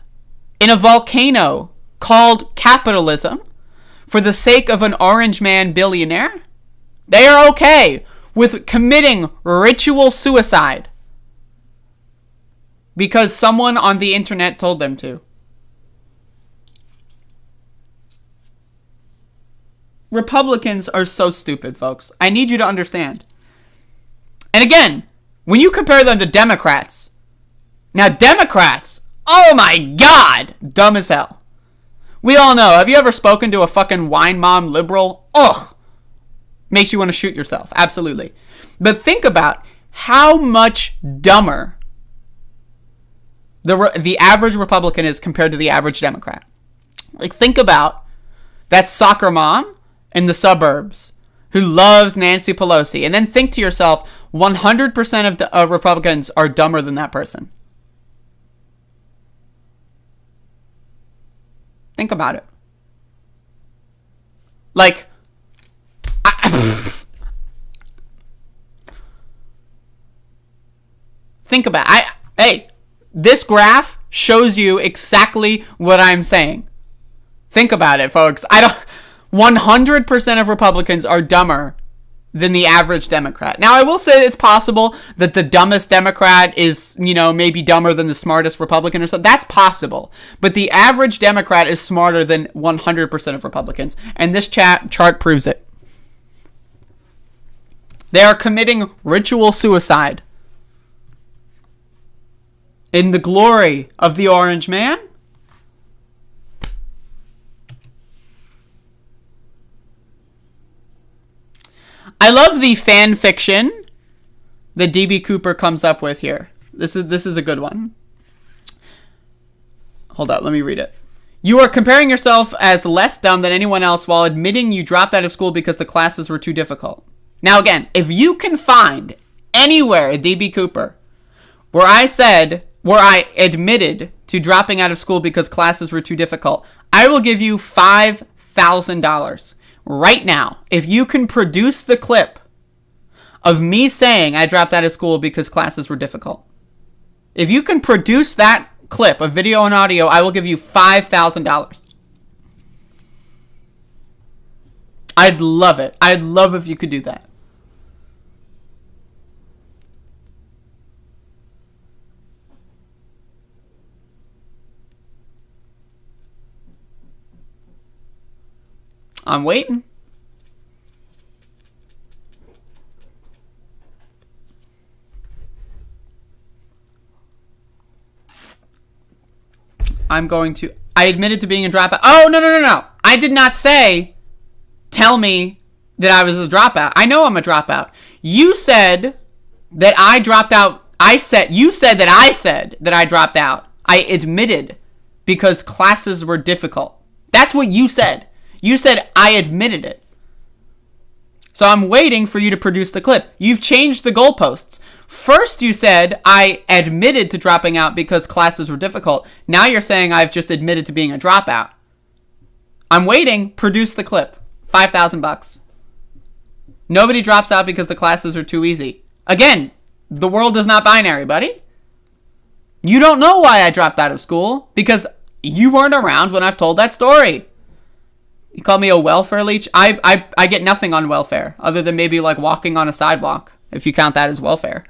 in a volcano called capitalism for the sake of an orange man billionaire. They are okay with committing ritual suicide because someone on the internet told them to. Republicans are so stupid, folks. I need you to understand. And again, when you compare them to Democrats, now Democrats, oh my God, dumb as hell. We all know. Have you ever spoken to a fucking wine mom liberal? Ugh. Makes you want to shoot yourself. Absolutely. But think about how much dumber the average Republican is compared to the average Democrat. Like, think about that soccer mom in the suburbs who loves Nancy Pelosi. And then think to yourself, 100% of Republicans are dumber than that person. Think about it. Like, think about it. Hey, this graph shows you exactly what I'm saying. Think about it, folks. 100% of Republicans are dumber than the average Democrat. Now, I will say it's possible that the dumbest Democrat is, maybe dumber than the smartest Republican or something. That's possible. But the average Democrat is smarter than 100% of Republicans. And this chart proves it. They are committing ritual suicide in the glory of the orange man. I love the fan fiction that DB Cooper comes up with here. This is a good one. Hold up, let me read it. You are comparing yourself as less dumb than anyone else while admitting you dropped out of school because the classes were too difficult. Now again, if you can find anywhere at DB Cooper where I admitted to dropping out of school because classes were too difficult, I will give you $5,000. Right now, if you can produce the clip of me saying I dropped out of school because classes were difficult. If you can produce that clip of video and audio, I will give you $5,000. I'd love it. I'd love if you could do that. I'm waiting. I admitted to being a dropout. Oh, no. I did not say, tell me that I was a dropout. I know I'm a dropout. You said that I dropped out. You said that I said that I dropped out. I admitted because classes were difficult. That's what you said. You said I admitted it. So I'm waiting for you to produce the clip. You've changed the goalposts. First you said I admitted to dropping out because classes were difficult. Now you're saying I've just admitted to being a dropout. I'm waiting. Produce the clip. $5,000. Nobody drops out because the classes are too easy. Again, the world is not binary, buddy. You don't know why I dropped out of school because you weren't around when I've told that story. You call me a welfare leech? I get nothing on welfare other than maybe like walking on a sidewalk, if you count that as welfare.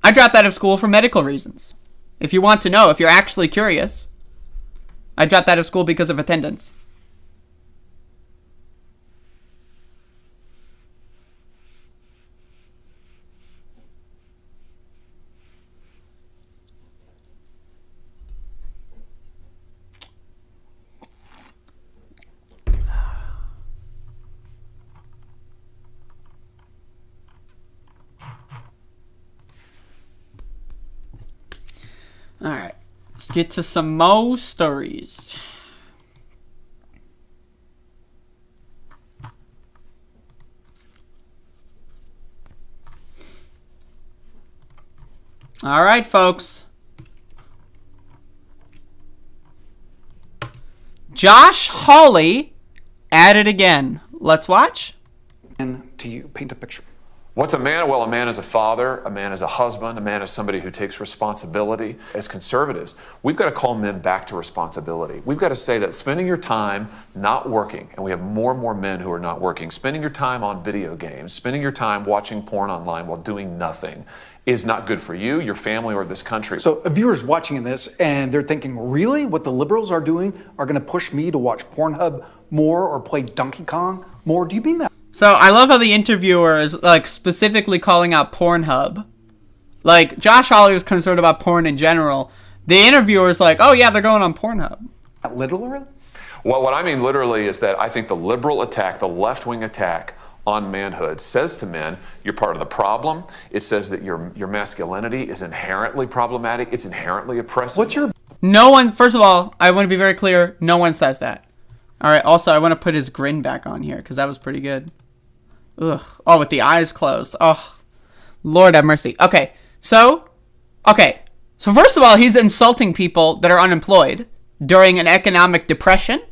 I dropped out of school for medical reasons. If you want to know, if you're actually curious, I dropped out of school because of attendance. All right, let's get to some more stories. All right, folks. Josh Hawley at it again. Let's watch. And to you, paint a picture. What's a man? Well, a man is a father, a man is a husband, a man is somebody who takes responsibility. As conservatives, we've got to call men back to responsibility. We've got to say that spending your time not working, and we have more and more men who are not working, spending your time on video games, spending your time watching porn online while doing nothing is not good for you, your family, or this country. So a viewer's watching this and they're thinking, really? What the liberals are doing are going to push me to watch Pornhub more or play Donkey Kong more? Do you mean that? So I love how the interviewer is like specifically calling out Pornhub. Like Josh Hawley was concerned about porn in general. The interviewer is like, oh yeah, they're going on Pornhub. Literally? Well, what I mean literally is that I think the liberal attack, the left-wing attack on manhood says to men, you're part of the problem. It says that your masculinity is inherently problematic. It's inherently oppressive. No one, first of all, I want to be very clear, no one says that. All right, also, I want to put his grin back on here because that was pretty good. Ugh. Oh, with the eyes closed. Oh, Lord have mercy. Okay, so first of all, he's insulting people that are unemployed during an economic depression.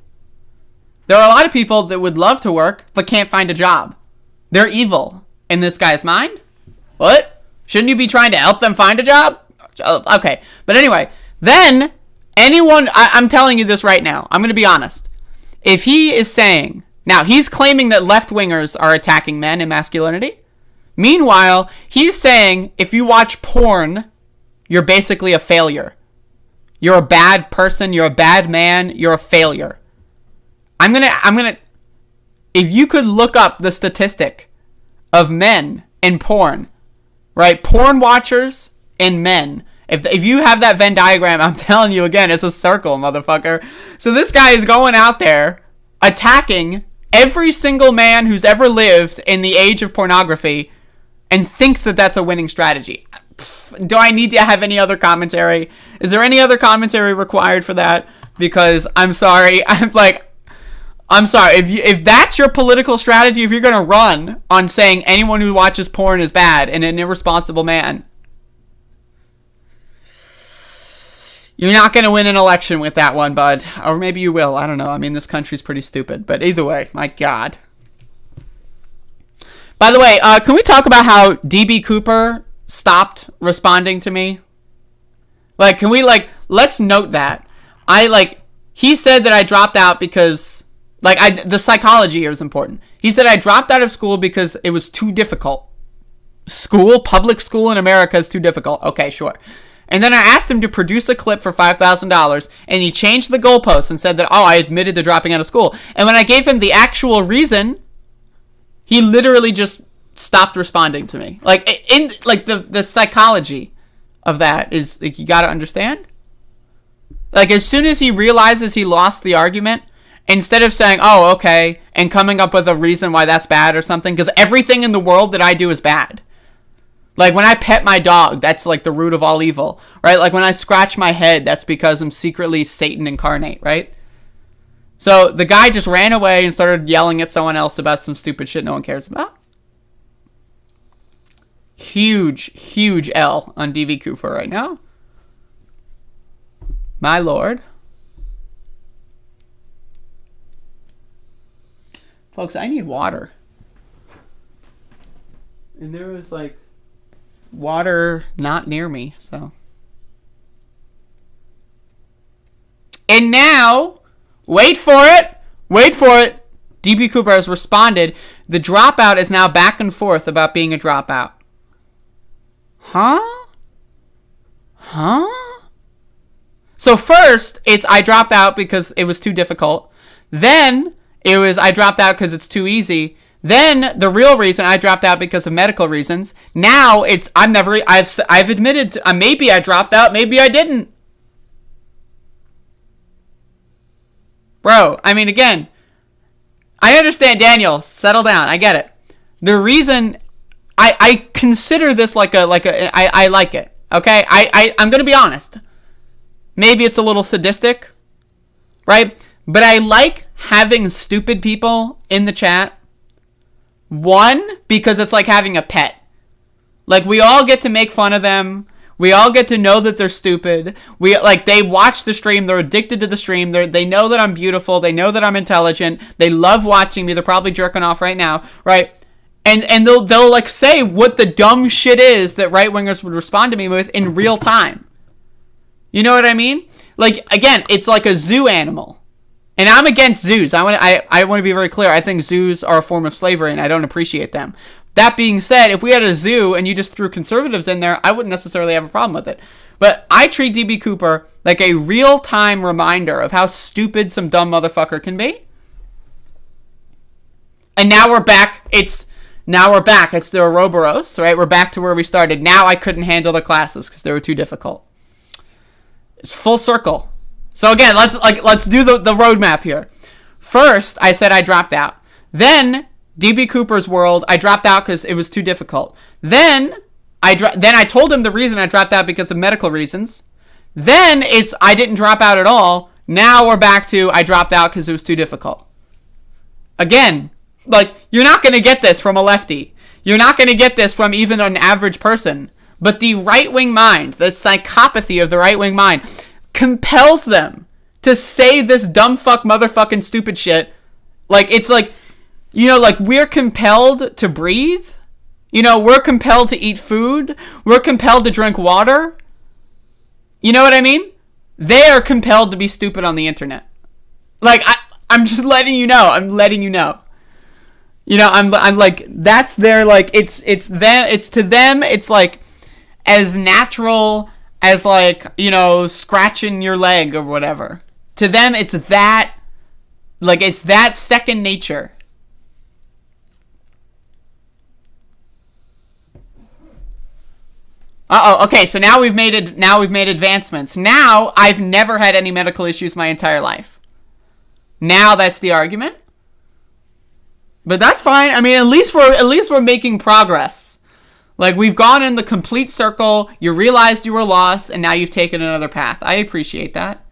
There are a lot of people that would love to work but can't find a job. They're evil in this guy's mind. What? Shouldn't you be trying to help them find a job? Okay, but anyway, then I'm telling you this right now. I'm going to be honest. If he is saying, now he's claiming that left-wingers are attacking men and masculinity. Meanwhile, he's saying if you watch porn, you're basically a failure. You're a bad person, you're a bad man, you're a failure. I'm gonna, if you could look up the statistic of men in porn, right? Porn watchers and men. If you have that Venn diagram, I'm telling you again, it's a circle, motherfucker. So this guy is going out there attacking every single man who's ever lived in the age of pornography and thinks that that's a winning strategy. Do I need to have any other commentary? Is there any other commentary required for that? Because I'm sorry. I'm sorry. If that's your political strategy, if you're going to run on saying anyone who watches porn is bad and an irresponsible man, you're not going to win an election with that one, bud. Or maybe you will. I don't know. I mean, this country's pretty stupid. But either way, my God. By the way, can we talk about how DB Cooper stopped responding to me? Like, can we, let's note that. He said that I dropped out because, the psychology here is important. He said I dropped out of school because it was too difficult. Public school in America is too difficult. Okay, sure. And then I asked him to produce a clip for $5,000, and he changed the goalposts and said that, I admitted to dropping out of school. And when I gave him the actual reason, he literally just stopped responding to me. The psychology of that is, you gotta understand. Like, as soon as he realizes he lost the argument, instead of saying, oh, okay, and coming up with a reason why that's bad or something, because everything in the world that I do is bad. Like, when I pet my dog, that's like the root of all evil, right? Like, when I scratch my head, that's because I'm secretly Satan incarnate, right? So the guy just ran away and started yelling at someone else about some stupid shit no one cares about. Huge, huge L on DB Cooper right now. My lord. Folks, I need water. And there was like water not near me, so. And now, wait for it. DB Cooper has responded. The dropout is now back and forth about being a dropout. Huh? So first, it's I dropped out because it was too difficult. Then it was I dropped out because it's too easy. Then the real reason I dropped out because of medical reasons. Now it's I've admitted to, maybe I dropped out, maybe I didn't. Bro, I mean, again, I understand, Daniel. Settle down. I get it. The reason I consider this I like it. Okay, I'm gonna be honest. Maybe it's a little sadistic, right? But I like having stupid people in the chat. One, because it's like having a pet. Like, we all get to make fun of them. We all get to know that they're stupid. They watch the stream. They're addicted to the stream. They know that I'm beautiful. They know that I'm intelligent. They love watching me. They're probably jerking off right now, right? And they'll like say what the dumb shit is that right-wingers would respond to me with in real time. You know what I mean? Like, again, it's like a zoo animal. And I'm against zoos. I want to be very clear. I think zoos are a form of slavery, and I don't appreciate them. That being said, if we had a zoo and you just threw conservatives in there, I wouldn't necessarily have a problem with it. But I treat DB Cooper like a real-time reminder of how stupid some dumb motherfucker can be. And now we're back. It's the Ouroboros, right? We're back to where we started. Now I couldn't handle the classes because they were too difficult. It's full circle. So again, let's do the roadmap here. First, I said I dropped out. Then DB Cooper's world, I dropped out because it was too difficult. Then I told him the reason I dropped out because of medical reasons. Then I didn't drop out at all. Now we're back to I dropped out because it was too difficult. Again, like, you're not going to get this from a lefty. You're not going to get this from even an average person. But the right-wing mind, the psychopathy of the right-wing mind, compels them to say this dumb fuck motherfucking stupid shit. Like, it's like, you know, like, we're compelled to breathe. You know, we're compelled to eat food. We're compelled to drink water. You know what I mean? They are compelled to be stupid on the internet. Like, I'm just letting you know. I'm letting you know. You know, I'm like, that's their, like, it's them, it's to them, it's like as natural as, like, you know, scratching your leg or whatever. To them, it's that, like, it's that second nature. Okay, so now we've made advancements. Now I've never had any medical issues my entire life. Now that's the argument. But that's fine. I mean, at least we're making progress. Like, we've gone in the complete circle. You realized you were lost, and now you've taken another path. I appreciate that.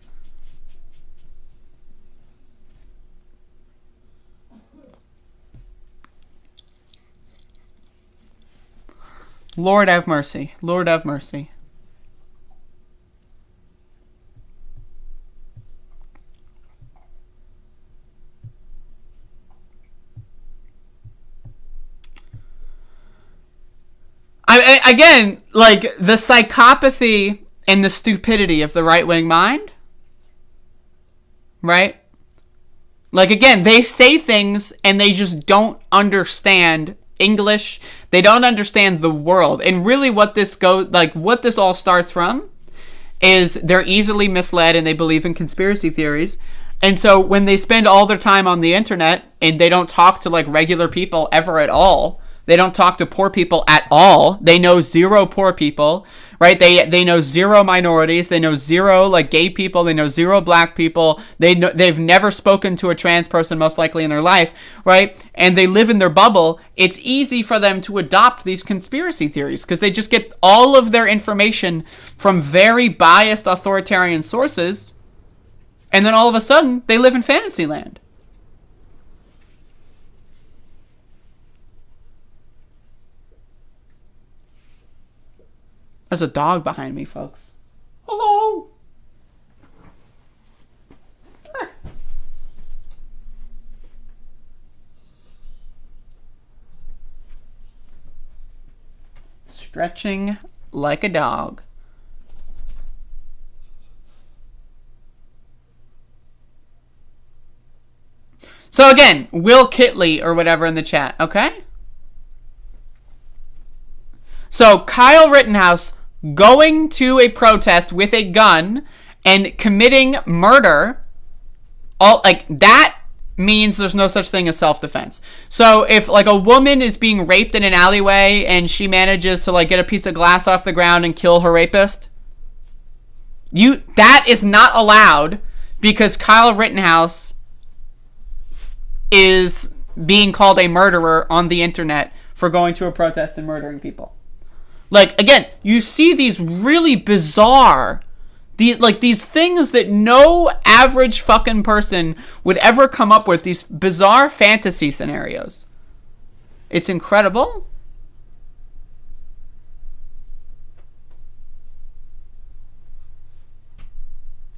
Lord have mercy. Lord have mercy. Again, like, the psychopathy and the stupidity of the right-wing mind, right? Like, again, they say things and they just don't understand English. They don't understand the world. And really what this all starts from is they're easily misled and they believe in conspiracy theories. And so when they spend all their time on the internet and they don't talk to, like, regular people ever at all, They don't talk to poor people at all. They know zero poor people, right? They know zero minorities. They know zero like gay people. They know zero black people. They've never spoken to a trans person most likely in their life, right? And they live in their bubble. It's easy for them to adopt these conspiracy theories because they just get all of their information from very biased authoritarian sources. And then all of a sudden, they live in fantasy land. There's a dog behind me, folks. Hello. Stretching like a dog. So again, Will Kitley or whatever in the chat, okay? So Kyle Rittenhouse going to a protest with a gun and committing murder, all like that means there's no such thing as self-defense. So if like a woman is being raped in an alleyway and she manages to like get a piece of glass off the ground and kill her rapist, that is not allowed because Kyle Rittenhouse is being called a murderer on the internet for going to a protest and murdering people. Like, again, you see these really bizarre, these things that no average fucking person would ever come up with, these bizarre fantasy scenarios. It's incredible.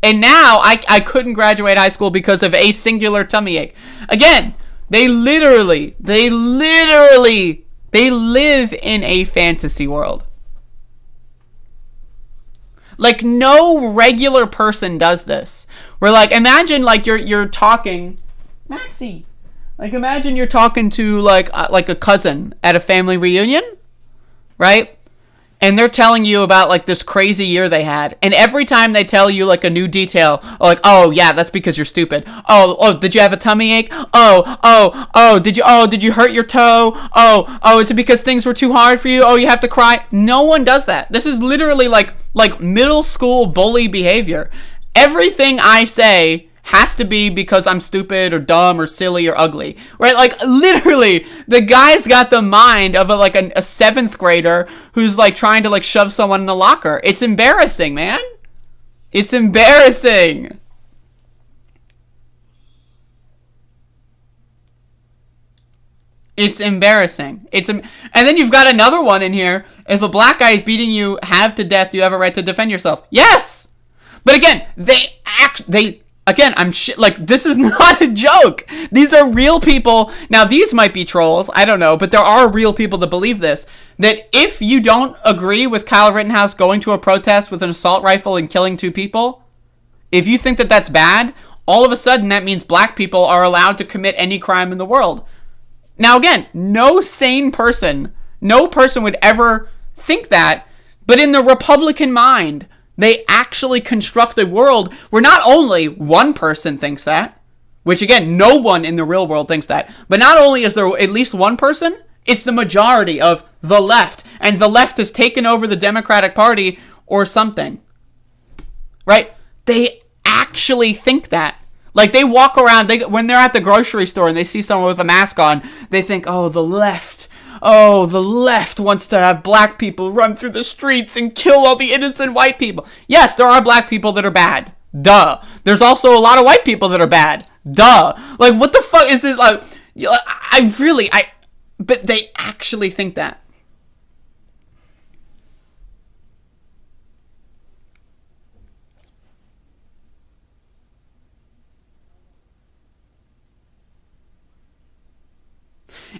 And now I couldn't graduate high school because of a singular tummy ache. Again, they literally live in a fantasy world. Like no regular person does this. Where like imagine like you're talking, Maxie. Like imagine you're talking to like a cousin at a family reunion, right? And they're telling you about like this crazy year they had, and every time they tell you like a new detail, like, oh yeah, that's because you're stupid. Oh, did you have a tummy ache? Did you hurt your toe? Oh, is it because things were too hard for you? Oh, you have to cry. No one does that. This is literally like middle school bully behavior. Everything I say has to be because I'm stupid or dumb or silly or ugly, right? Like literally the guy's got the mind of a seventh grader who's like trying to like shove someone in the locker. It's embarrassing, man. It's embarrassing. It's embarrassing. And then you've got another one in here. If a black guy is beating you half to death, you have a right to defend yourself. Yes! But again, this is not a joke. These are real people. Now, these might be trolls. I don't know. But there are real people that believe this. That if you don't agree with Kyle Rittenhouse going to a protest with an assault rifle and killing 2 people, if you think that that's bad, all of a sudden that means black people are allowed to commit any crime in the world. Now, again, no person would ever think that. But in the Republican mind, they actually construct a world where not only one person thinks that, which again, no one in the real world thinks that, but not only is there at least one person, it's the majority of the left. And the left has taken over the Democratic Party or something. Right? They actually think that. Like they walk around, when they're at the grocery store and they see someone with a mask on, they think, oh, the left wants to have black people run through the streets and kill all the innocent white people. Yes, there are black people that are bad. Duh. There's also a lot of white people that are bad. Duh. Like, what the fuck is this? Like, but they actually think that.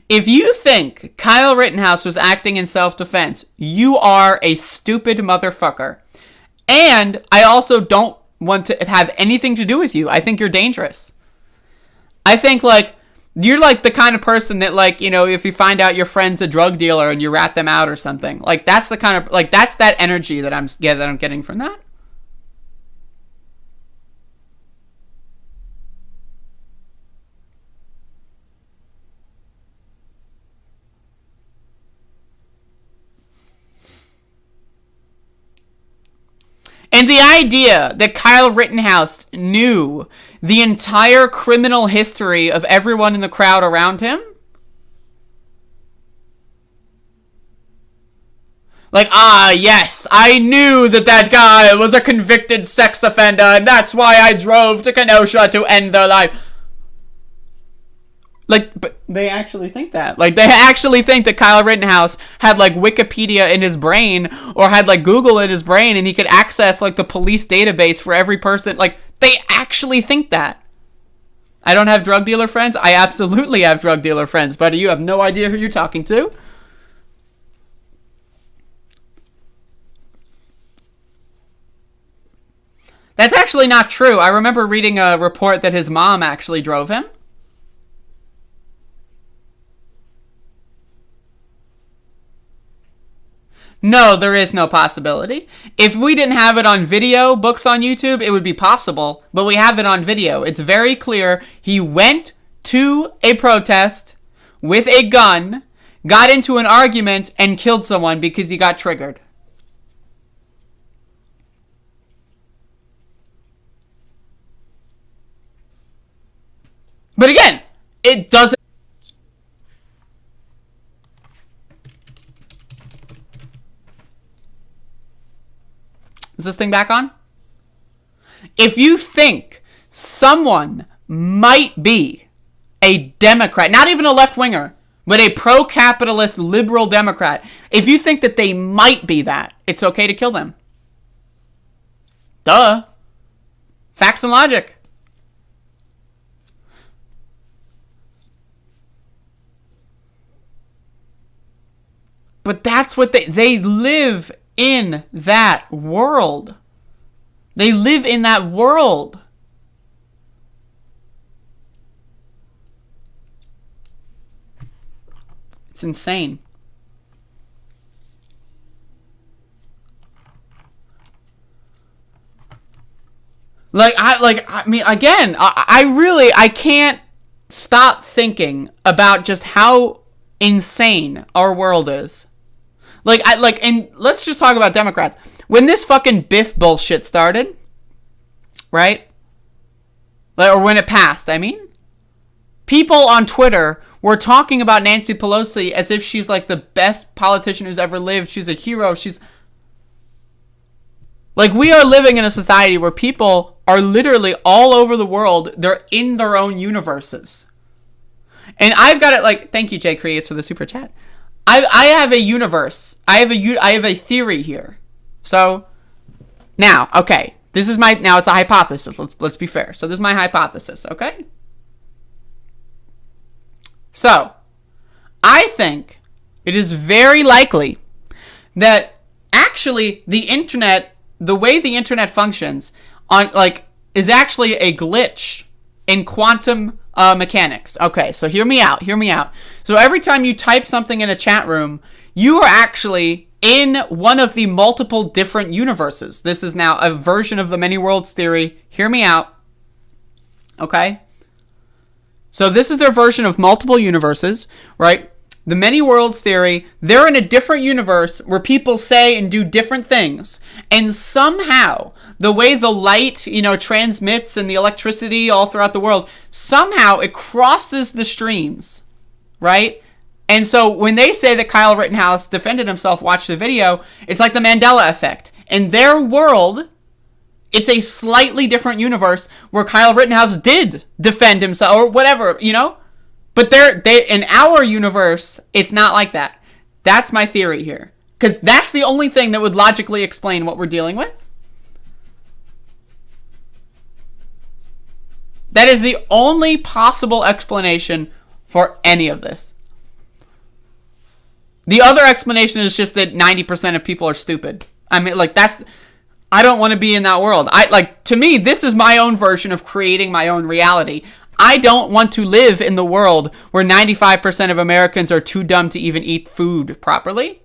If you think Kyle Rittenhouse was acting in self-defense, you are a stupid motherfucker. And I also don't want to have anything to do with you. I think you're dangerous. I think, like, you're, like, the kind of person that, like, you know, if you find out your friend's a drug dealer and you rat them out or something. Like, that's the kind of, like, that's that energy that I'm getting from that. And the idea that Kyle Rittenhouse knew the entire criminal history of everyone in the crowd around him? Like, yes, I knew that guy was a convicted sex offender, and that's why I drove to Kenosha to end their life. Like, but they actually think that. Like, they actually think that Kyle Rittenhouse had, like, Wikipedia in his brain, or had, like, Google in his brain, and he could access, like, the police database for every person. Like, they actually think that. I don't have drug dealer friends. I absolutely have drug dealer friends, buddy. You have no idea who you're talking to. That's actually not true. I remember reading a report that his mom actually drove him. No, there is no possibility. If we didn't have it on video, books on YouTube, it would be possible. But we have it on video. It's very clear. He went to a protest with a gun, got into an argument, and killed someone because he got triggered. But again, it doesn't... Is this thing back on? If you think someone might be a Democrat, not even a left-winger, but a pro-capitalist liberal Democrat, if you think that they might be that, it's okay to kill them. Duh. Facts and logic. But that's what they live in that world. They live in that world. It's insane. I mean, again, I can't stop thinking about just how insane our world is. And let's just talk about Democrats. When this fucking Biff bullshit started, right? Or when it passed, I mean, people on Twitter were talking about Nancy Pelosi as if she's like the best politician who's ever lived. She's a hero. She's like, we are living in a society where people are literally all over the world. They're in their own universes. And I've got it, like, thank you, Jay Creates, for the super chat. I have a universe. I have a theory here. So, now, okay. This is now it's a hypothesis. Let's be fair. So this is my hypothesis, okay? So, I think it is very likely that actually the internet, the way the internet functions is actually a glitch in quantum mechanics. Okay, so hear me out. So every time you type something in a chat room, you are actually in one of the multiple different universes. This is now a version of the many worlds theory. Hear me out. Okay? So this is their version of multiple universes, right? The many worlds theory, they're in a different universe where people say and do different things. And somehow, the way the light, transmits and the electricity all throughout the world, somehow it crosses the streams, right? And so when they say that Kyle Rittenhouse defended himself, watch the video, it's like the Mandela effect. In their world, it's a slightly different universe where Kyle Rittenhouse did defend himself or whatever, But in our universe, it's not like that. That's my theory here. Because that's the only thing that would logically explain what we're dealing with. That is the only possible explanation for any of this. The other explanation is just that 90% of people are stupid. I mean, I don't want to be in that world. To me, this is my own version of creating my own reality. I don't want to live in the world where 95% of Americans are too dumb to even eat food properly.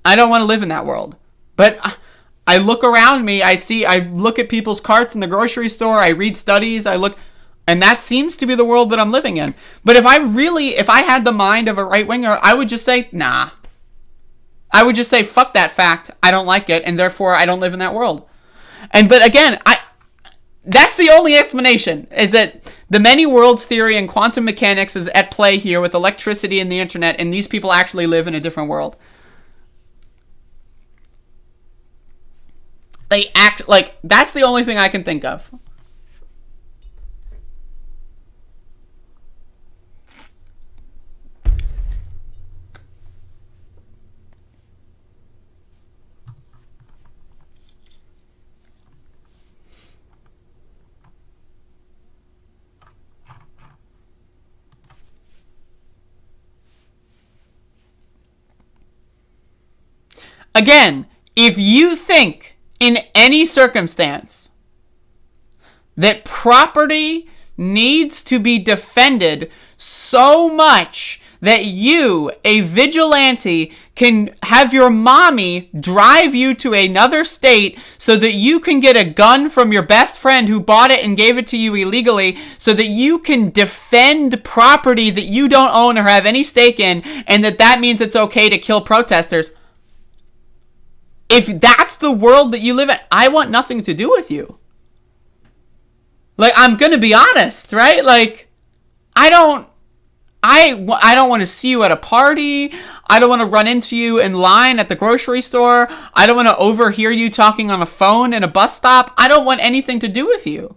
I don't want to live in that world. But I look around me, I look at people's carts in the grocery store, I read studies, and that seems to be the world that I'm living in. But if I had the mind of a right-winger, I would just say, nah. I would just say, fuck that fact, I don't like it, and therefore I don't live in that world. But again, that's the only explanation, is that the many worlds theory and quantum mechanics is at play here with electricity and the internet, and these people actually live in a different world. They act like, that's the only thing I can think of. Again, if you think in any circumstance that property needs to be defended so much that you, a vigilante, can have your mommy drive you to another state so that you can get a gun from your best friend who bought it and gave it to you illegally so that you can defend property that you don't own or have any stake in, and that means it's okay to kill protesters. If that's the world that you live in, I want nothing to do with you. Like, I'm gonna be honest, right? Like, I don't want to see you at a party. I don't want to run into you in line at the grocery store. I don't want to overhear you talking on a phone in a bus stop. I don't want anything to do with you.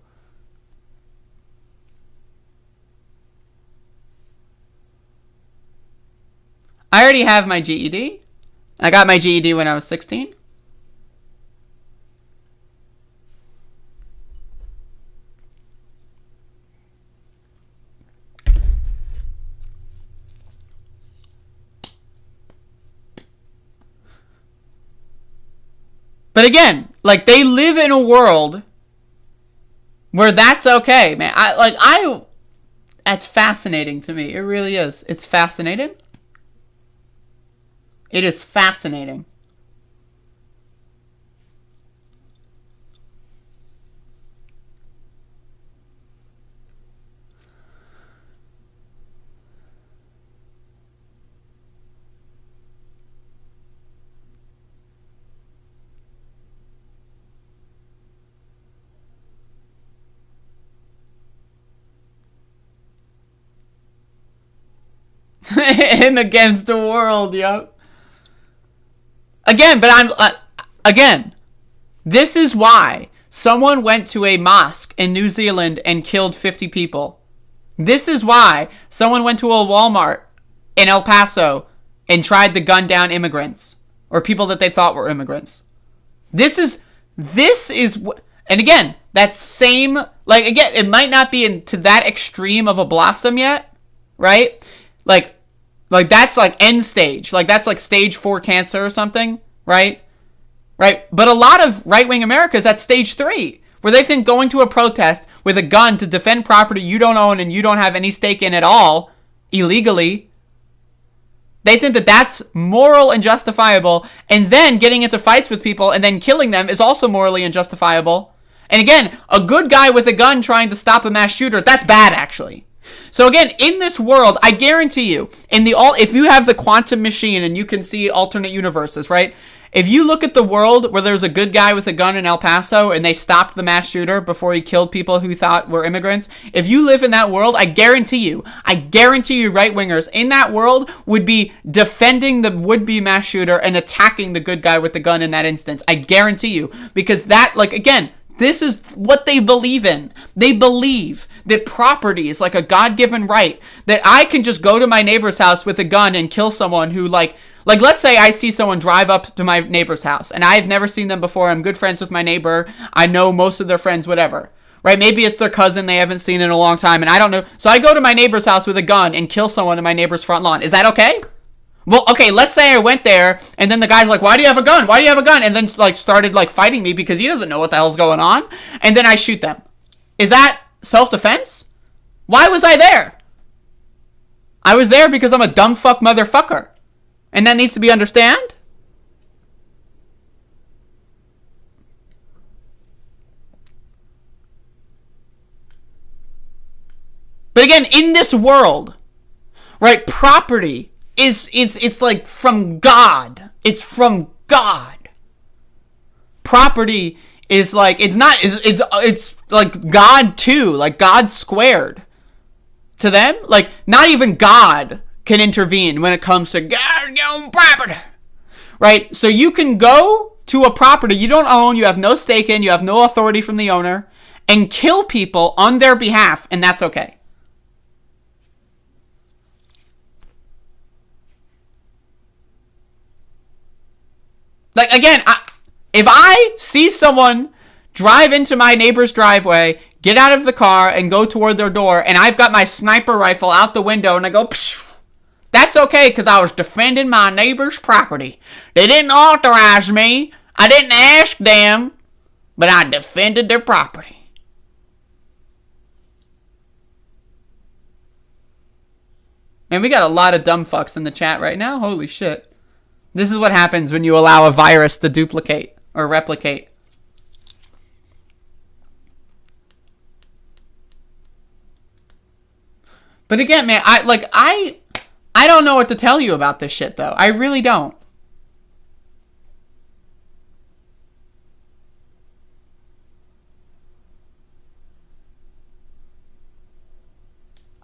I already have my GED. I got my GED when I was 16. But again, like, they live in a world where that's okay, man. That's fascinating to me. It really is. It's fascinating. It is fascinating. And against the world, yep. Again, but again, this is why someone went to a mosque in New Zealand and killed 50 people. This is why someone went to a Walmart in El Paso and tried to gun down immigrants or people that they thought were immigrants. This is, and again, that same, like, again, it might not be to that extreme of a blossom yet, right? Like that's like end stage. Like that's like stage 4 cancer or something, right? Right? But a lot of right-wing America is at stage 3, where they think going to a protest with a gun to defend property you don't own and you don't have any stake in at all, illegally, they think that that's moral and justifiable, and then getting into fights with people and then killing them is also morally unjustifiable. And again, a good guy with a gun trying to stop a mass shooter, that's bad, actually. So again, in this world, I guarantee you, if you have the quantum machine and you can see alternate universes, right? If you look at the world where there's a good guy with a gun in El Paso and they stopped the mass shooter before he killed people who thought were immigrants, if you live in that world, I guarantee you right-wingers in that world would be defending the would-be mass shooter and attacking the good guy with the gun in that instance. I guarantee you. Because that, like, again, this is what they believe in. They believe that property is like a God-given right, that I can just go to my neighbor's house with a gun and kill someone who, like let's say I see someone drive up to my neighbor's house and I've never seen them before. I'm good friends with my neighbor. I know most of their friends, whatever, right? Maybe it's their cousin they haven't seen in a long time and I don't know. So I go to my neighbor's house with a gun and kill someone in my neighbor's front lawn. Is that okay? Well, okay, let's say I went there and then the guy's like, why do you have a gun? Why do you have a gun? And then like started like fighting me because he doesn't know what the hell's going on. And then I shoot them. Is that self-defense? Why was I there? I was there because I'm a dumb fuck motherfucker. And that needs to be understood. But again, in this world, right, property it's like from God. It's from God. Property is like, it's like God too, like God squared. To them, like, not even God can intervene when it comes to God's own property. Right? So you can go to a property you don't own, you have no stake in, you have no authority from the owner, and kill people on their behalf, and that's okay. Like, again, if I see someone drive into my neighbor's driveway, get out of the car, and go toward their door, and I've got my sniper rifle out the window, and I go, psh, that's okay, because I was defending my neighbor's property. They didn't authorize me. I didn't ask them, but I defended their property. And we got a lot of dumb fucks in the chat right now. Holy shit. This is what happens when you allow a virus to duplicate or replicate. But again, man, I don't know what to tell you about this shit, though. I really don't.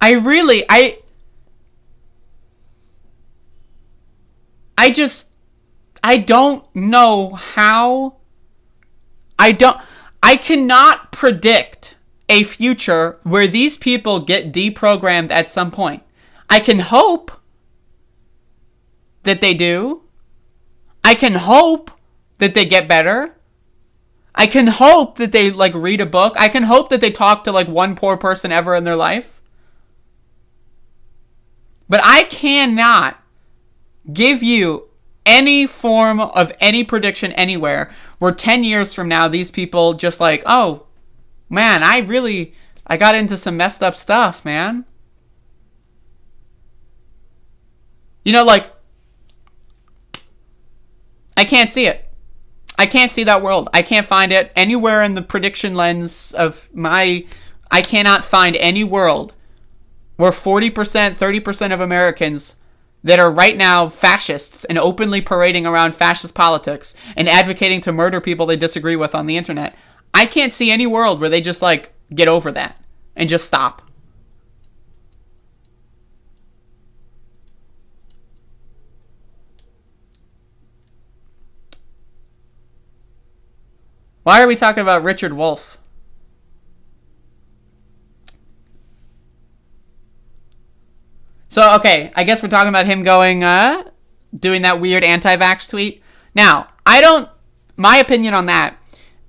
I don't know how. I cannot predict a future where these people get deprogrammed at some point. I can hope that they do. I can hope that they get better. I can hope that they, like, read a book. I can hope that they talk to, like, one poor person ever in their life. But I cannot give you any form of any prediction anywhere where 10 years from now these people just like, oh, man, I got into some messed up stuff, man. You know, like, I can't see it. I can't see that world. I can't find it anywhere in the prediction lens of my... I cannot find any world where 40%, 30% of Americans that are right now fascists and openly parading around fascist politics and advocating to murder people they disagree with on the internet. I can't see any world where they just, like, get over that and just stop. Why are we talking about Richard Wolff? So, okay, I guess we're talking about him going, doing that weird anti-vax tweet. Now, my opinion on that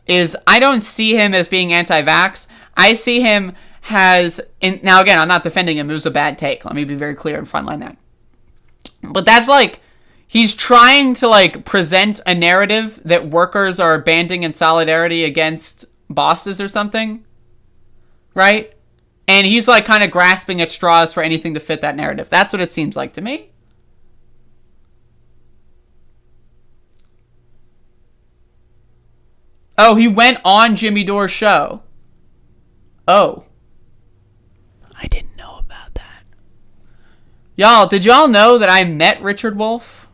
is I don't see him as being anti-vax. I see him now again, I'm not defending him. It was a bad take. Let me be very clear and frontline that. But that's like, he's trying to, like, present a narrative that workers are banding in solidarity against bosses or something. Right? And he's, like, kind of grasping at straws for anything to fit that narrative. That's what it seems like to me. Oh, he went on Jimmy Dore's show. Oh. I didn't know about that. Y'all, did y'all know that I met Richard Wolff?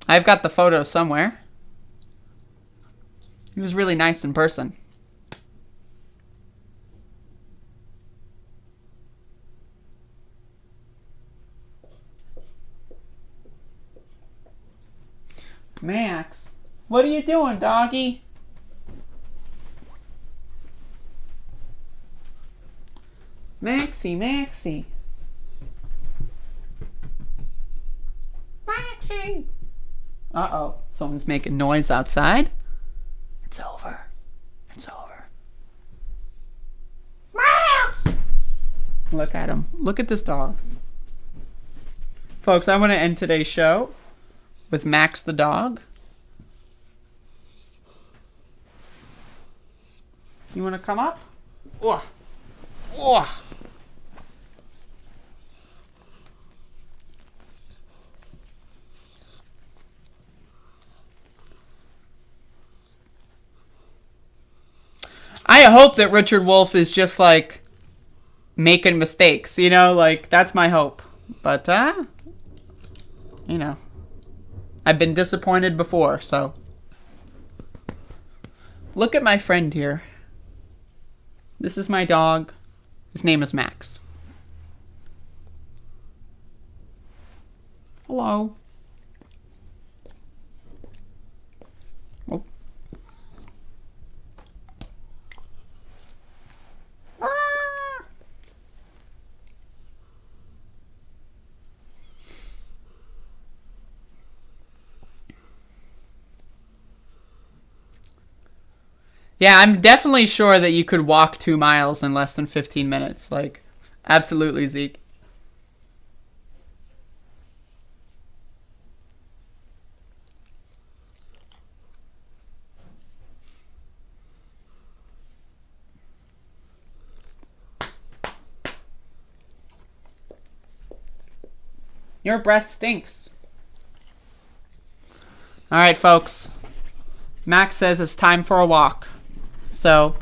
I've got the photo somewhere. He was really nice in person. Max, what are you doing, doggy? Maxie. Maxie. Uh-oh. Someone's making noise outside. It's over. It's over. Max! Look at him. Look at this dog. Folks, I want to end today's show with Max the dog. You want to come up? Oh. Oh. I hope that Richard Wolff is just, like, making mistakes, you know? Like, that's my hope. But, you know, I've been disappointed before, so look at my friend here. This is my dog. His name is Max. Hello. Oh. Yeah, I'm definitely sure that you could walk 2 miles in less than 15 minutes. Like, absolutely, Zeke. Your breath stinks. Alright, folks. Max says it's time for a walk. So,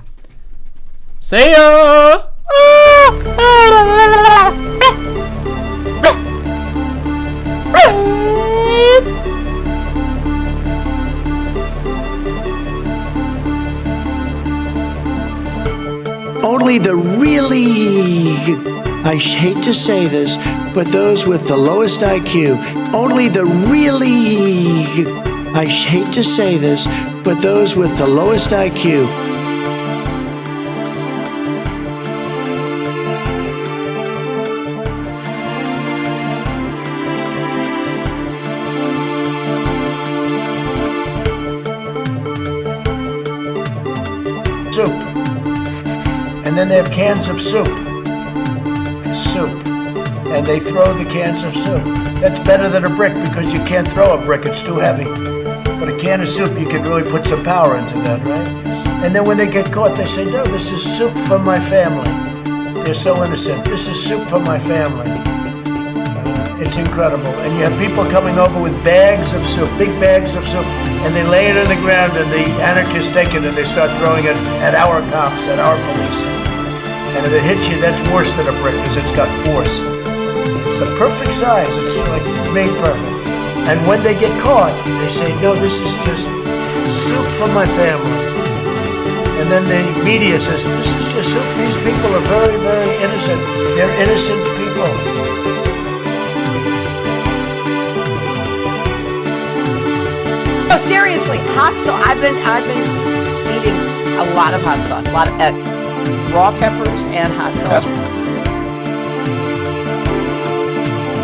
see ya! Only the really, I hate to say this, but those with the lowest IQ, only the really, I hate to say this, but those with the lowest IQ. Soup. And then they have cans of soup. Soup. And they throw the cans of soup. That's better than a brick because you can't throw a brick, it's too heavy. But a can of soup, you can really put some power into that, right? And then when they get caught, they say, no, this is soup for my family. They're so innocent. This is soup for my family. It's incredible. And you have people coming over with bags of soup, big bags of soup, and they lay it on the ground, and the anarchists take it and they start throwing it at our cops, at our police. And if it hits you, that's worse than a brick because it's got force. It's the perfect size. It's like made perfect. And when they get caught, they say, no, this is just soup for my family. And then the media says, this is just soup. These people are very, very innocent. They're innocent people. No, seriously, hot sauce. I've been eating a lot of hot sauce, a lot of raw peppers and hot sauce.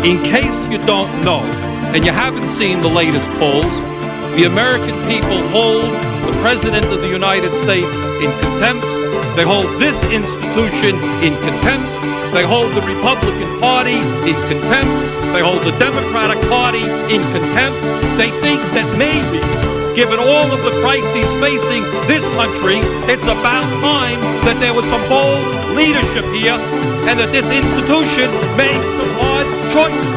In case you don't know, and you haven't seen the latest polls, the American people hold the President of the United States in contempt. They hold this institution in contempt. They hold the Republican Party in contempt. They hold the Democratic Party in contempt. They think that maybe, given all of the crises facing this country, it's about time that there was some bold leadership here and that this institution made some hard choices.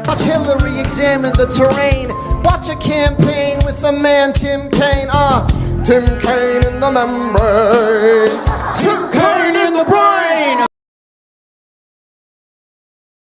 Watch Hillary examine the terrain. Watch a campaign with the man Tim Kaine. Tim Kaine in the membrane. Tim Kaine.